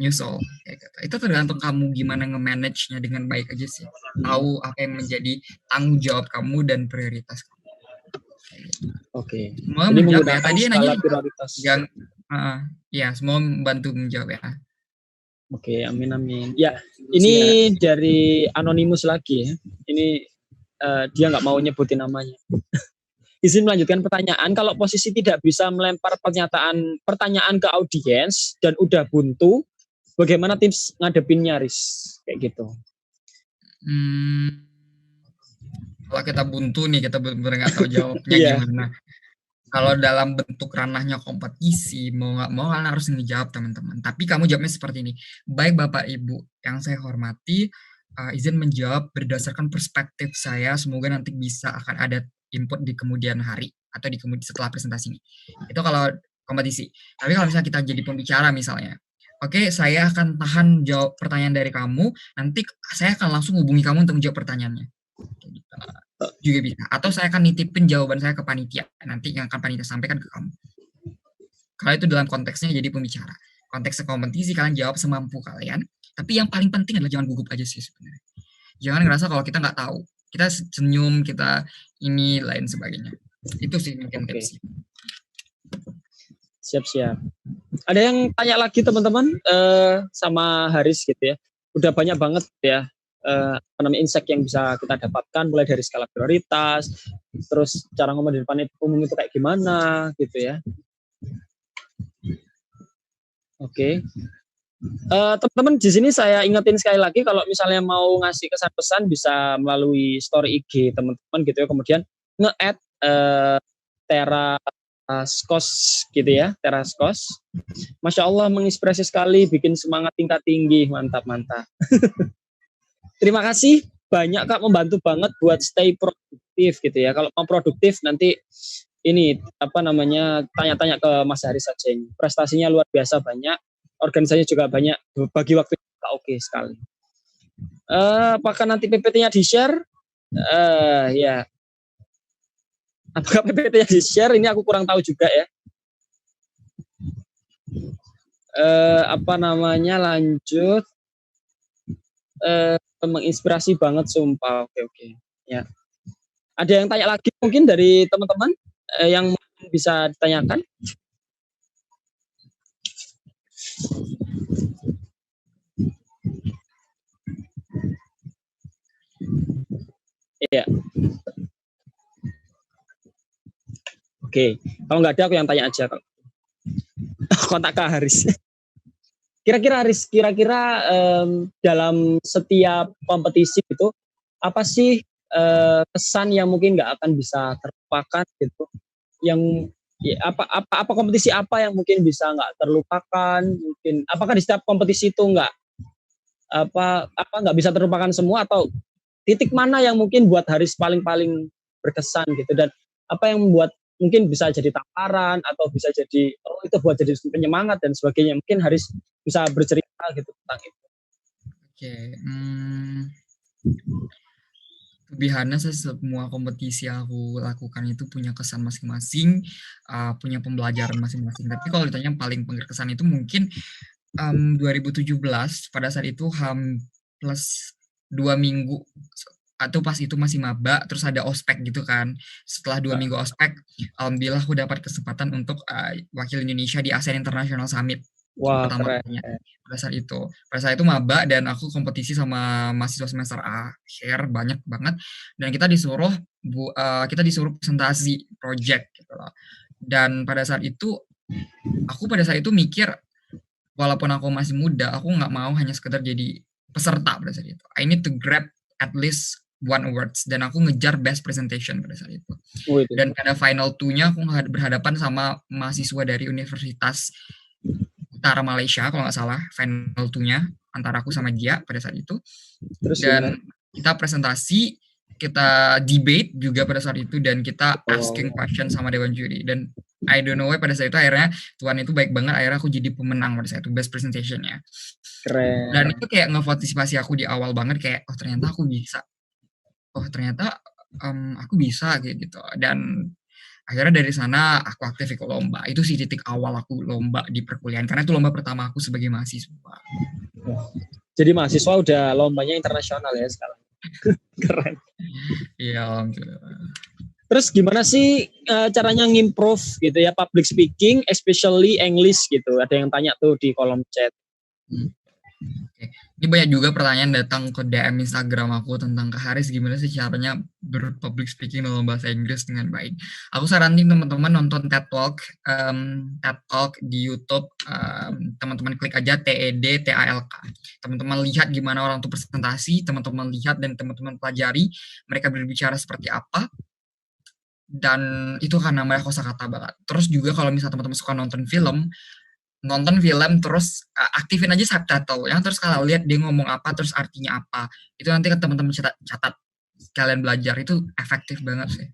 nyusul kayak gitu. Itu tergantung kamu gimana nge-manage-nya dengan baik aja sih. Tahu apa yang menjadi tanggung jawab kamu dan prioritas kamu. Oke. Semua menjawab ya. Tadi nanya yang ya, semua membantu menjawab ya. Oke, amin. Ya, ini dari anonimus lagi ya. Ini dia nggak mau nyebutin namanya. Izin melanjutkan pertanyaan. Kalau posisi tidak bisa melempar pertanyaan ke audiens dan udah buntu, bagaimana tips ngadepinnya, Riz? Kayak gitu. Kalau kita buntu nih, kita benar-benar nggak tahu jawabnya gimana. Kalau dalam bentuk ranahnya kompetisi, mau nggak mau kalian harus ngejawab teman-teman. Tapi kamu jawabnya seperti ini. Baik Bapak Ibu yang saya hormati, izin menjawab berdasarkan perspektif saya. Semoga nanti bisa akan ada input di kemudian hari atau setelah presentasi ini. Itu kalau kompetisi. Tapi kalau misalnya kita jadi pembicara misalnya, oke, saya akan tahan jawab pertanyaan dari kamu, nanti saya akan langsung hubungi kamu untuk menjawab pertanyaannya. Kayak gitu. Juga bisa. Atau saya akan nitipin jawaban saya ke panitia, nanti yang akan panitia sampaikan ke kamu. Kalau itu dalam konteksnya jadi pembicara. Konteks kompetisi kalian jawab semampu kalian, tapi yang paling penting adalah jangan gugup aja sih sebenarnya. Jangan ngerasa kalau kita nggak tahu. Kita senyum, kita ini, lain sebagainya. Itu sih mungkin tipsnya. Siap-siap. Ada yang tanya lagi teman-teman sama Haris gitu ya. Udah banyak banget ya insight yang bisa kita dapatkan, mulai dari skala prioritas, terus cara ngomong di depan umum itu kayak gimana gitu ya. Oke. Teman-teman di sini saya ingetin sekali lagi kalau misalnya mau ngasih kesan pesan bisa melalui story IG teman-teman gitu ya. Kemudian nge-add Teraskos gitu ya, Teraskos. Masya Allah menginspirasi sekali, bikin semangat tingkat tinggi, mantap. Terima kasih banyak Kak, membantu banget buat stay produktif gitu ya. Kalau mau produktif nanti ini tanya-tanya ke Mas Haris saja ini. Prestasinya luar biasa banyak, organisasinya juga banyak, bagi waktu oke sekali. Apakah nanti PPT-nya di-share? Ya. Apakah PPT-nya di-share? Ini aku kurang tahu juga ya. Lanjut. Menginspirasi banget sumpah. Oke. Ya. Ada yang tanya lagi mungkin dari teman-teman yang bisa ditanyakan? Iya. Oke, kalau nggak ada aku yang tanya aja kalau kontak Kak Haris. Kira-kira Haris, dalam setiap kompetisi itu apa sih kesan yang mungkin nggak akan bisa terlupakan gitu? Yang ya, apa kompetisi apa yang mungkin bisa nggak terlupakan? Mungkin apakah di setiap kompetisi itu nggak bisa terlupakan semua, atau titik mana yang mungkin buat Haris paling berkesan gitu, dan apa yang membuat mungkin bisa jadi tamparan atau bisa jadi itu buat jadi penyemangat dan sebagainya. Mungkin Haris bisa bercerita gitu tentang itu. Oke. Lebihana semua kompetisi yang aku lakukan itu punya kesan masing-masing, punya pembelajaran masing-masing. Tapi kalau ditanya paling berkesan itu mungkin 2017 pada saat itu plus 2 minggu atau pas itu masih maba, terus ada ospek gitu kan. Setelah 2 minggu ospek, alhamdulillah aku dapat kesempatan untuk wakil Indonesia di ASEAN International Summit. Wah, pertama kalinya pada saat itu maba, dan aku kompetisi sama mahasiswa semester akhir banyak banget, dan kita disuruh presentasi project gitu loh. Dan pada saat itu aku mikir, walaupun aku masih muda, aku nggak mau hanya sekedar jadi peserta pada saat itu. I need to grab at least one awards, dan aku ngejar best presentation pada saat itu. Dan pada final 2-nya aku berhadapan sama mahasiswa dari Universitas Utara Malaysia kalau nggak salah, final 2-nya antara aku sama dia pada saat itu. Dan kita presentasi, kita debate juga pada saat itu, dan kita asking question sama dewan juri. Dan I don't know why pada saat itu akhirnya Tuhan itu baik banget, akhirnya aku jadi pemenang pada saat itu, best presentation-nya. Keren. Dan itu kayak ngemotivasi aku di awal banget, kayak ternyata aku bisa. Aku bisa kayak gitu. Dan akhirnya dari sana aku aktif ikut lomba. Itu sih titik awal aku lomba di perkuliahan, karena itu lomba pertama aku sebagai mahasiswa. Jadi mahasiswa udah lombanya internasional ya sekarang. Keren. Iya, alhamdulillah. Terus gimana sih caranya ngimprove gitu ya public speaking, especially English gitu? Ada yang tanya tuh di kolom chat. Oke. Ini banyak juga pertanyaan datang ke DM Instagram aku tentang Kak Haris, gimana sih caranya berpublic speaking dalam bahasa Inggris dengan baik. Aku saranin teman-teman nonton TED Talk di YouTube. Teman-teman klik aja TEDTALK. Teman-teman lihat gimana orang itu presentasi, teman-teman lihat dan teman-teman pelajari mereka berbicara seperti apa. Dan itu kan namanya kosakata banget. Terus juga kalau misalnya teman-teman suka nonton film terus aktifin aja subtitle ya, terus kalau lihat dia ngomong apa terus artinya apa, itu nanti kan teman-teman catat kalian belajar, itu efektif banget sih.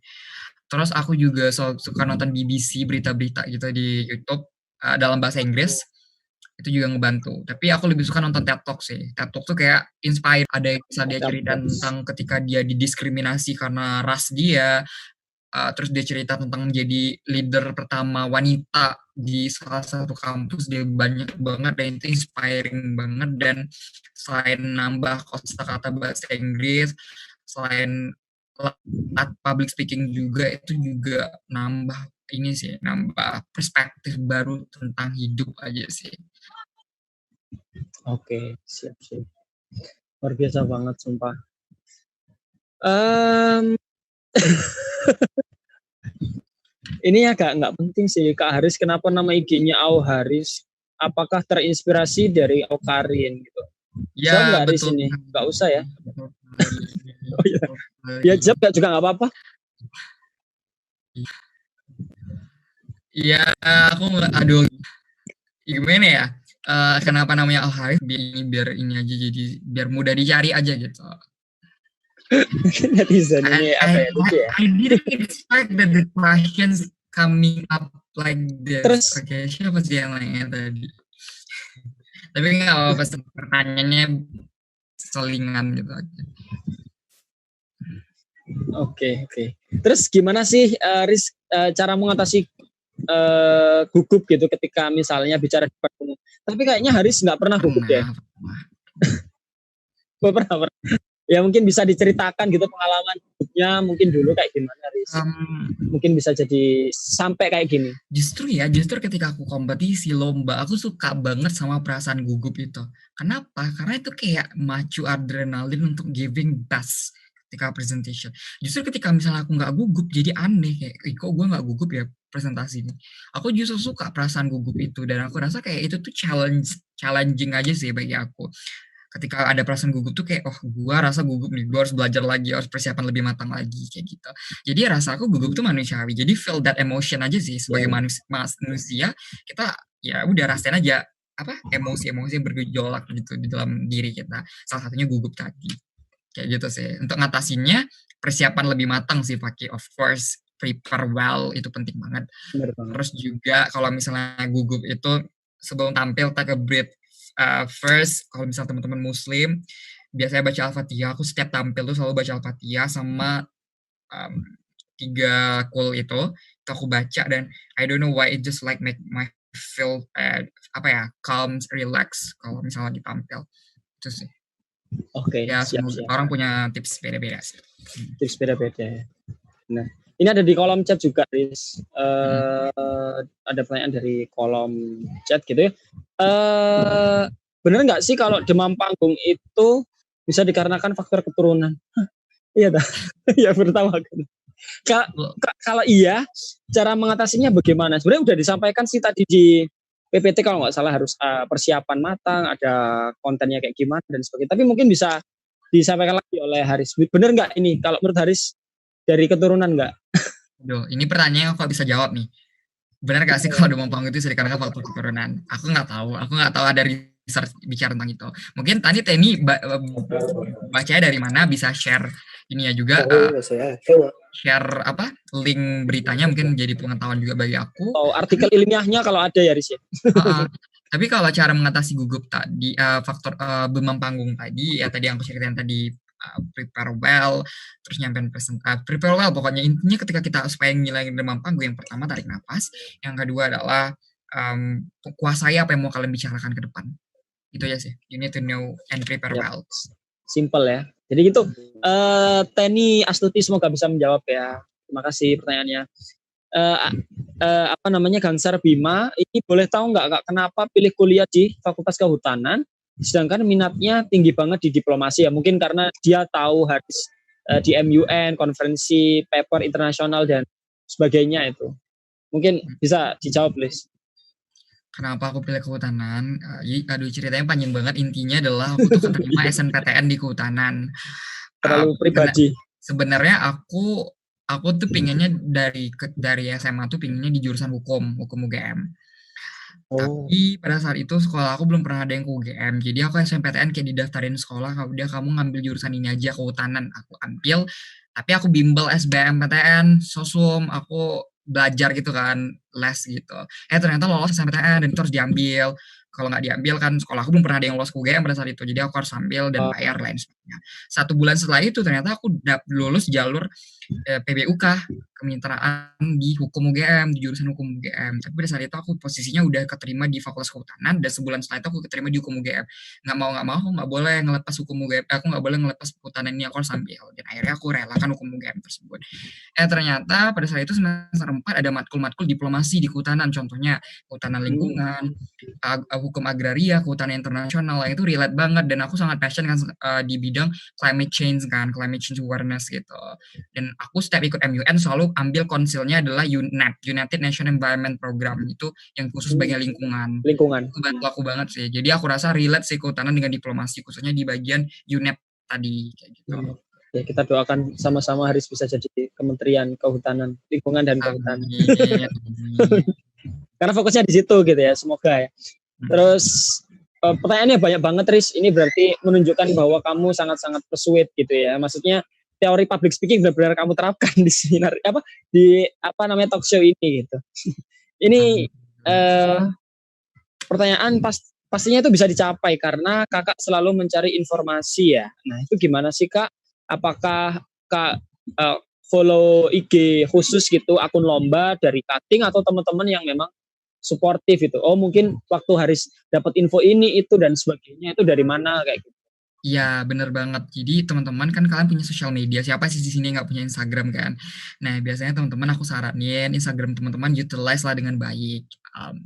Terus aku juga suka nonton BBC berita-berita gitu di YouTube dalam bahasa Inggris. Itu juga ngebantu. Tapi aku lebih suka nonton TED Talk sih. TED Talk tuh kayak inspire. Ada yang bisa dia cerita tentang ketika dia didiskriminasi karena ras dia. Terus dia cerita tentang menjadi leader pertama wanita di salah satu kampus. Dia banyak banget dan itu inspiring banget. Dan selain nambah kosakata bahasa Inggris, selain public speaking juga, itu juga nambah perspektif baru tentang hidup aja sih. Oke, siap. Luar biasa banget, sumpah. Ini agak nggak penting sih, Kak Haris. Kenapa nama IG-nya Au Haris? Apakah terinspirasi dari Au Karin gitu? Ya, nggak Haris betul. ini? Nggak usah ya? Oh iya. Ya jawab juga nggak apa-apa. Iya, aduh, gimana ya? Kenapa namanya Al Harith? Biar ini aja, jadi biar mudah dicari aja gitu. Netizen ini apa ya? Lucu ya? I didn't expect that the questions coming up like this. Terus, Oke, siapa sih yang nanya tadi? Tapi nggak apa-apa, pertanyaannya selingan gitu aja. Oke. Terus gimana sih, Riz, cara mengatasi gugup gitu ketika misalnya bicara di depan umum? Tapi kayaknya Haris nggak pernah gugup ya? Pernah. Ya mungkin bisa diceritakan gitu pengalaman gugupnya mungkin dulu kayak gimana, Riz? Mungkin bisa jadi sampai kayak gini. Justru ketika aku kompetisi lomba, aku suka banget sama perasaan gugup itu. Kenapa? Karena itu kayak macu adrenalin untuk giving best ketika presentation. Justru ketika misalnya aku nggak gugup, jadi aneh kayak, kok gue nggak gugup ya presentasi ini. Aku justru suka perasaan gugup itu dan aku rasa kayak itu tuh challenging aja sih bagi aku. Ketika ada perasaan gugup tuh kayak, gue rasa gugup nih, gue harus belajar lagi, harus persiapan lebih matang lagi kayak gitu. Jadi rasa aku gugup tuh manusiawi. Jadi feel that emotion aja sih sebagai manusia, kita ya udah rasain aja emosi-emosi yang bergejolak gitu di dalam diri kita. Salah satunya gugup tadi. Kayak gitu sih. Untuk ngatasinnya persiapan lebih matang sih pakai, of course, prepare well itu penting banget. Terus juga kalau misalnya gugup itu sebelum tampil take a breath first. Kalau misalnya teman-teman muslim biasanya baca Al-Fatihah, aku setiap tampil tuh selalu baca Al-Fatihah sama 3 qul itu aku baca, dan I don't know why it just like make my feel calm, relax kalau misalnya ditampil. Itu sih. Oke, ya, siap. Orang punya tips beda-beda sih. Tips beda-beda. Nah, ini ada di kolom chat juga, Riz. Ada pertanyaan dari kolom chat gitu ya. Bener nggak sih kalau demam panggung itu bisa dikarenakan faktor keturunan? Iya dah. Ya pertama. Kalau iya, cara mengatasinya bagaimana? Sebenarnya udah disampaikan sih tadi di PPT kalau nggak salah, harus persiapan matang, ada kontennya kayak gimana dan sebagainya. Tapi mungkin bisa disampaikan lagi oleh Haris. Bener nggak ini? Kalau menurut Haris dari keturunan nggak? Ini pertanyaan aku bisa jawab nih. Benar nggak sih kalau demam panggung itu dikarenakan faktor keturunan? Aku nggak tahu ada research bicara tentang itu. Mungkin tadi Temi bacanya dari mana, bisa share ini ya juga, share link beritanya, mungkin jadi pengetahuan juga bagi aku. Artikel ilmiahnya kalau ada ya, Riz ya. Tapi kalau cara mengatasi gugup tadi, faktor demam panggung tadi ya, tadi yang aku ceritain tadi, prepare well, terus nyampein prepare well, pokoknya intinya ketika kita supaya ngilangin demam panggung, yang pertama tarik nafas, yang kedua adalah kuasai apa yang mau kalian bicarakan ke depan. Itu aja sih, you need to know and prepare well. Simple ya. Jadi gitu. Teni Astuti semoga bisa menjawab ya. Terima kasih pertanyaannya. Gansar Bima, ini boleh tahu nggak kenapa pilih kuliah di Fakultas Kehutanan sedangkan minatnya tinggi banget di diplomasi ya? Mungkin karena dia tahu harus di MUN, konferensi paper internasional dan sebagainya itu. Mungkin bisa dijawab, please. Kenapa aku pilih kehutanan? Ceritanya panjang banget. Intinya adalah aku tuh keterima SNPTN di kehutanan. Terlalu pribadi. Sebenarnya aku tuh pinginnya dari SMA tuh pinginnya di jurusan hukum UGM. Tapi pada saat itu sekolah aku belum pernah ada yang ke UGM. Jadi aku SNPTN kayak didaftarin sekolah, udah kamu ngambil jurusan ini aja, kehutanan. Aku ambil, Tapi aku bimbel SBMPTN, sosum, aku belajar gitu kan, les gitu. Ternyata lolos SNMPTN dan itu harus diambil. Kalau nggak diambil kan sekolah aku belum pernah ada yang lolos ke UGM pada saat itu. Jadi aku harus ambil dan bayar lain sebagainya. 1 bulan setelah itu ternyata aku lulus jalur PBUK, kemitraan di hukum UGM, di jurusan hukum UGM. Tapi pada saat itu aku posisinya udah keterima di Fakultas Kehutanan dan sebulan setelah itu aku keterima di hukum UGM. Nggak boleh ngelepas hukum UGM, aku nggak boleh ngelepas kehutanan ini, aku harus ambil. Dan akhirnya aku relakan hukum UGM tersebut. Ternyata pada saat itu semester 4 ada matkul-matkul diplomasi di kehutanan, contohnya kehutanan lingkungan, hukum agraria, kehutanan internasional, yang itu relate banget dan aku sangat passion kan di bidang climate change awareness gitu. Dan aku setiap ikut MUN selalu ambil konsilnya adalah UNEP, United Nations Environment Program, itu yang khusus bagian lingkungan. Itu bantu aku banget sih. Jadi aku rasa relate sih kehutanan dengan diplomasi, khususnya di bagian UNEP tadi kayak gitu. Ya, kita doakan sama-sama Haris bisa jadi Kementerian Kehutanan, Lingkungan dan Kehutanan. Karena fokusnya di situ gitu ya, semoga ya. Terus pertanyaannya banyak banget, Riz. Ini berarti menunjukkan bahwa kamu sangat-sangat persuade gitu ya. Maksudnya teori public speaking benar-benar kamu terapkan di seminar talk show ini gitu. Ini pertanyaan pastinya itu bisa dicapai karena kakak selalu mencari informasi ya. Nah itu gimana sih kak? Apakah kak follow IG khusus gitu, akun lomba dari cutting atau teman-teman yang memang suportif itu? Oh mungkin waktu Haris dapat info ini itu dan sebagainya itu dari mana kayak gitu? Iya, bener banget. Jadi teman-teman kan kalian punya sosial media. Siapa sih di sini nggak punya Instagram kan? Nah, biasanya teman-teman aku saranin Instagram teman-teman utilize lah dengan baik.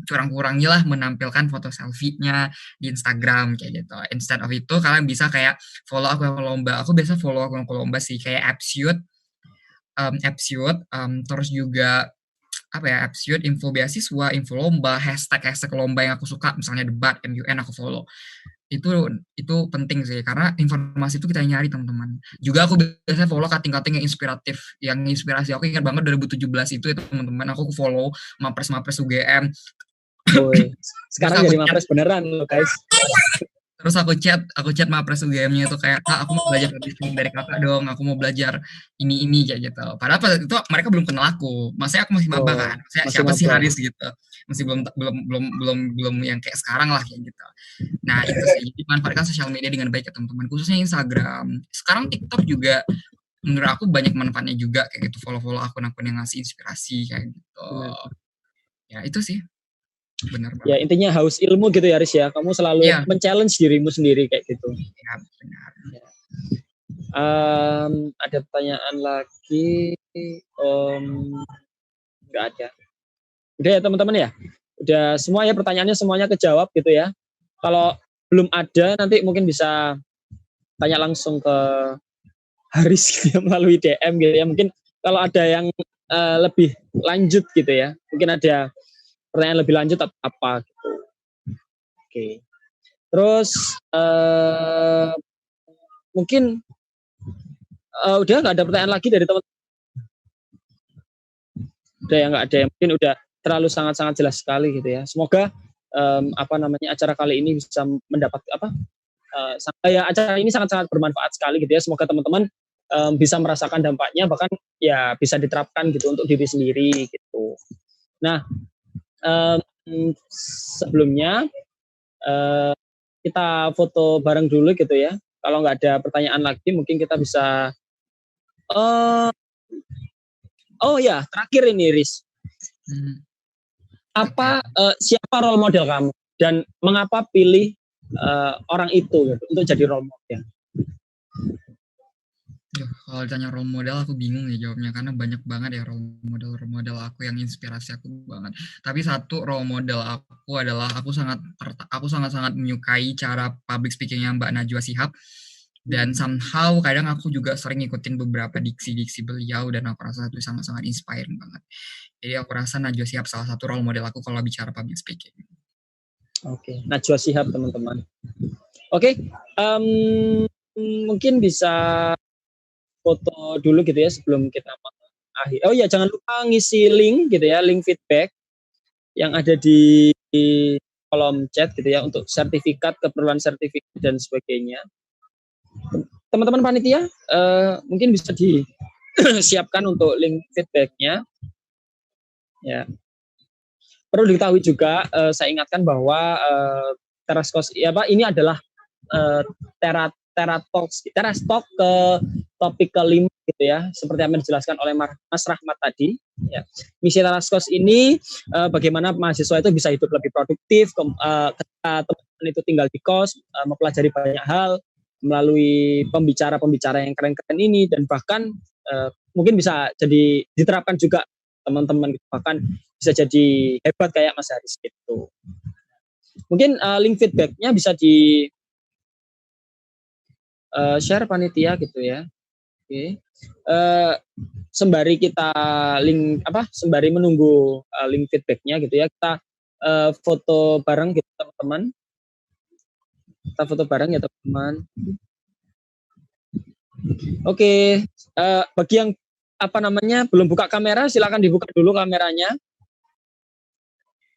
Kurang-kurangilah menampilkan foto selfie-nya di Instagram kayak gitu. Instead of itu kalian bisa kayak follow aku lomba. Aku biasa follow aku lomba sih kayak Appsuite, terus juga Appsuite, info beasiswa, info lomba, hashtag lomba yang aku suka, misalnya debat, MUN aku follow. Itu penting sih karena informasi itu kita nyari teman-teman. Juga aku biasanya follow cutting-cutting yang inspiratif, yang inspirasi aku ingat banget 2017 itu ya teman-teman, aku follow mapres UGM. Sekarang jadi mapres beneran loh guys. Terus aku chat mapres UGM-nya itu kayak, kak aku mau belajar dari kakak dong, aku mau belajar ini kayak gitu. Padahal pada itu mereka belum kenal aku, maksudnya aku masih maba kan, siapa sih Haris gitu, masih belum yang kayak sekarang lah kayak gitu. Nah itu sih, jadi manfaatkan sosial media dengan baik ya teman-teman, khususnya Instagram. Sekarang TikTok juga menurut aku banyak manfaatnya juga kayak gitu, follow akun-akun yang ngasih inspirasi kayak gitu. Ya itu sih. Benar banget. Ya intinya haus ilmu gitu ya Haris ya. Kamu selalu men-challenge dirimu sendiri kayak gitu. Ya benar. Ya. Ada pertanyaan lagi? Nggak ada. Udah ya teman-teman ya. Udah semua ya pertanyaannya semuanya kejawab gitu ya. Kalau belum ada nanti mungkin bisa tanya langsung ke Haris gitu ya, melalui DM gitu ya. Mungkin kalau ada yang lebih lanjut gitu ya. Mungkin ada pertanyaan lebih lanjut apa gitu. Oke. Terus mungkin udah nggak ada pertanyaan lagi dari teman-teman. Udah ya nggak ada yang mungkin udah terlalu sangat-sangat jelas sekali gitu ya. Semoga acara kali ini bisa mendapat acara ini sangat-sangat bermanfaat sekali gitu ya. Semoga teman-teman bisa merasakan dampaknya, bahkan ya bisa diterapkan gitu untuk diri sendiri gitu. Nah, sebelumnya kita foto bareng dulu gitu ya. Kalau nggak ada pertanyaan lagi mungkin kita bisa terakhir ini Riz. Siapa role model kamu dan mengapa pilih orang itu gitu, untuk jadi role model? Kalau ditanya role model aku bingung ya jawabnya karena banyak banget ya role model aku yang inspirasi aku banget. Tapi satu role model aku adalah aku sangat menyukai cara public speakingnya Mbak Najwa Shihab, dan somehow kadang aku juga sering ngikutin beberapa diksi beliau dan aku rasa itu sangat inspiring banget. Jadi aku rasa Najwa Shihab salah satu role model aku kalau bicara public speaking. Oke, Najwa Shihab teman-teman. Oke, mungkin bisa foto dulu gitu ya sebelum kita mengakhiri. Oh iya, jangan lupa ngisi link gitu ya, link feedback yang ada di kolom chat gitu ya untuk sertifikat, keperluan sertifikat dan sebagainya. Teman-teman panitia mungkin bisa siapkan untuk link feedbacknya. Ya. Perlu diketahui juga, saya ingatkan bahwa Terascos ini adalah Teras Talk ke topik kelima gitu ya, seperti yang dijelaskan oleh Mas Rahmat tadi. Ya. Misi Terascos ini bagaimana mahasiswa itu bisa hidup lebih produktif ketika teman-teman itu tinggal di kos, mempelajari banyak hal melalui pembicara-pembicara yang keren-keren ini, dan bahkan mungkin bisa jadi diterapkan juga teman-teman, bahkan bisa jadi hebat kayak Mas Haris gitu. Mungkin link feedbacknya bisa di share panitia gitu ya. Oke. Sembari kita sembari menunggu link feedbacknya gitu ya, kita foto bareng gitu teman-teman. Kita foto bareng ya teman-teman. Oke. Bagi yang belum buka kamera, silakan dibuka dulu kameranya.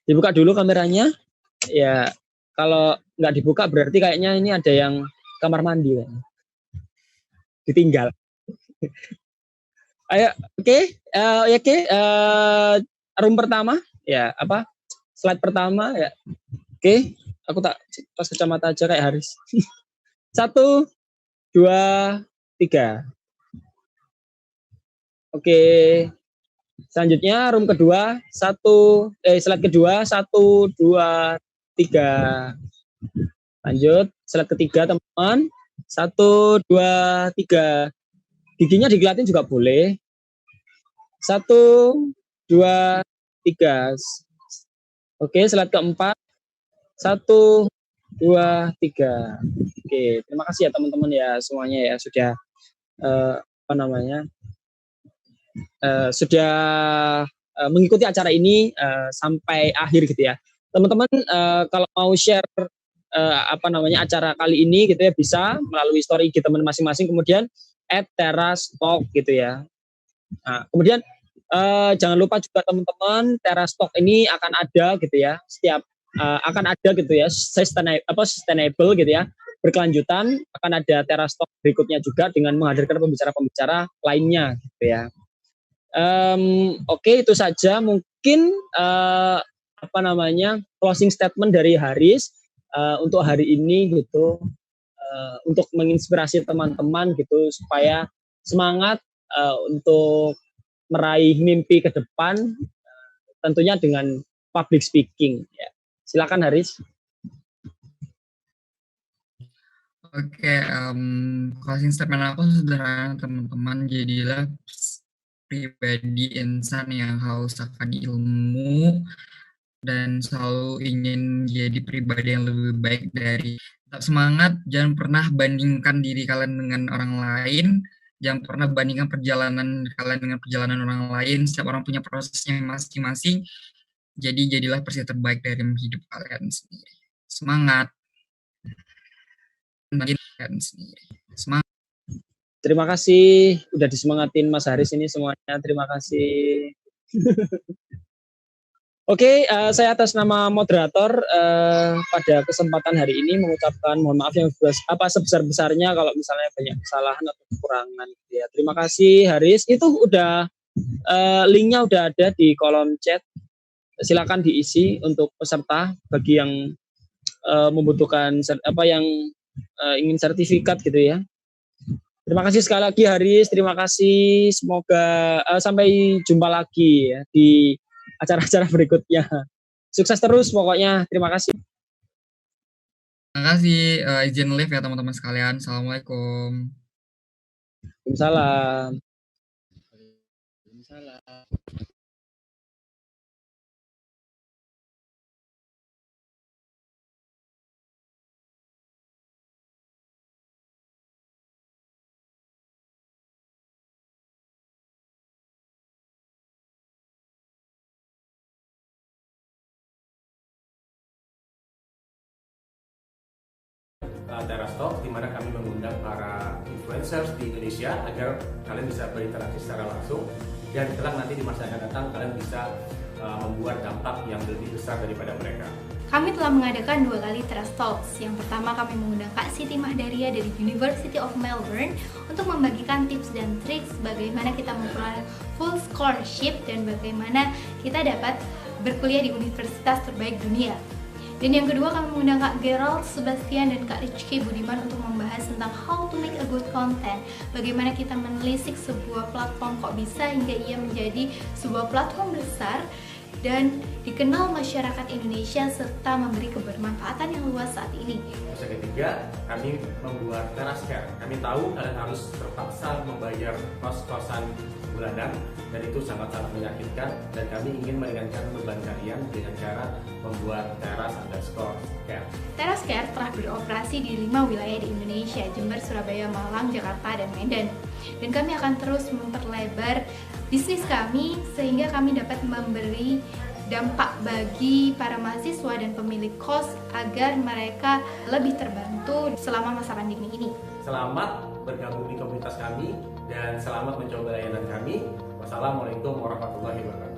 Dibuka dulu kameranya. Ya, kalau nggak dibuka berarti kayaknya ini ada yang kamar mandi kan. Ditinggal. Ayo, oke. Room pertama ya, slide pertama ya. Oke, aku tak pas kacamata aja kayak Haris. 1 2 3. Oke. Selanjutnya room kedua, slide kedua, 1 2 3. Lanjut, slide ketiga teman-teman. 1 2 3. Giginya dikelihatin juga boleh. 1 2 3. Oke, slide keempat. 1 2 3. Oke, terima kasih ya teman-teman ya semuanya ya sudah sudah mengikuti acara ini sampai akhir gitu ya. Teman-teman kalau mau share acara kali ini gitu ya, bisa melalui story IG teman masing-masing, kemudian @terastalk gitu ya. Nah, kemudian jangan lupa juga teman-teman, Terastalk ini akan ada gitu ya, akan ada gitu ya, sustainable gitu ya, berkelanjutan. Akan ada Terastalk berikutnya juga dengan menghadirkan pembicara-pembicara lainnya gitu ya. Oke, itu saja mungkin closing statement dari Haris untuk hari ini gitu, untuk menginspirasi teman-teman gitu supaya semangat untuk meraih mimpi ke depan, tentunya dengan public speaking ya. Silakan Haris. Oke, closing statement aku sederhana teman-teman, jadilah pribadi insan yang haus akan ilmu dan selalu ingin jadi pribadi yang lebih baik dari. Tetap semangat, jangan pernah bandingkan diri kalian dengan orang lain, jangan pernah bandingkan perjalanan kalian dengan perjalanan orang lain. Setiap orang punya prosesnya masing-masing, jadi jadilah versi terbaik dari hidup kalian sendiri. Semangat. Semangat. Terima kasih udah disemangatin Mas Haris ini semuanya. Terima kasih. Oke, saya atas nama moderator pada kesempatan hari ini mengucapkan mohon maaf yang sebesar-besarnya kalau misalnya banyak kesalahan atau kekurangan gitu ya. Terima kasih Haris. Itu udah linknya udah ada di kolom chat. Silakan diisi untuk peserta bagi yang membutuhkan yang ingin sertifikat gitu ya. Terima kasih sekali lagi Haris, terima kasih. Semoga sampai jumpa lagi ya di acara-acara berikutnya. Sukses terus pokoknya. Terima kasih. Terima kasih. Izin live ya teman-teman sekalian. Assalamualaikum. Waalaikumsalam. Waalaikumsalam. Terastalk, di mana kami mengundang para influencers di Indonesia agar kalian bisa berinteraksi secara langsung, dan kelak nanti di masa yang akan datang kalian bisa membuat dampak yang lebih besar daripada mereka. Kami telah mengadakan 2 kali Trust Talks. Yang pertama kami mengundang Kak Siti Mahdaria dari University of Melbourne untuk membagikan tips dan triks bagaimana kita memperoleh full scholarship dan bagaimana kita dapat berkuliah di universitas terbaik dunia. Dan yang kedua kami mengundang Kak Gerald Sebastian dan Kak Rizky Budiman untuk membahas tentang how to make a good content. Bagaimana kita menelisik sebuah platform kok bisa hingga ia menjadi sebuah platform besar dan dikenal masyarakat Indonesia serta memberi kebermanfaatan yang luas saat ini. Terus yang ketiga, kami membuat TerasCare. Kami tahu kalian harus terpaksa membayar kos-kosan bulanan dan itu sangat-sangat menyakitkan, dan kami ingin meringankan beban kalian dengan cara membuat Teras_Care. TerasCare telah beroperasi di 5 wilayah di Indonesia, Jember, Surabaya, Malang, Jakarta, dan Medan. Dan kami akan terus memperlebar bisnis kami sehingga kami dapat memberi dampak bagi para mahasiswa dan pemilik kos agar mereka lebih terbantu selama masa pandemi ini. Selamat bergabung di komunitas kami dan selamat mencoba layanan kami. Wassalamualaikum warahmatullahi wabarakatuh.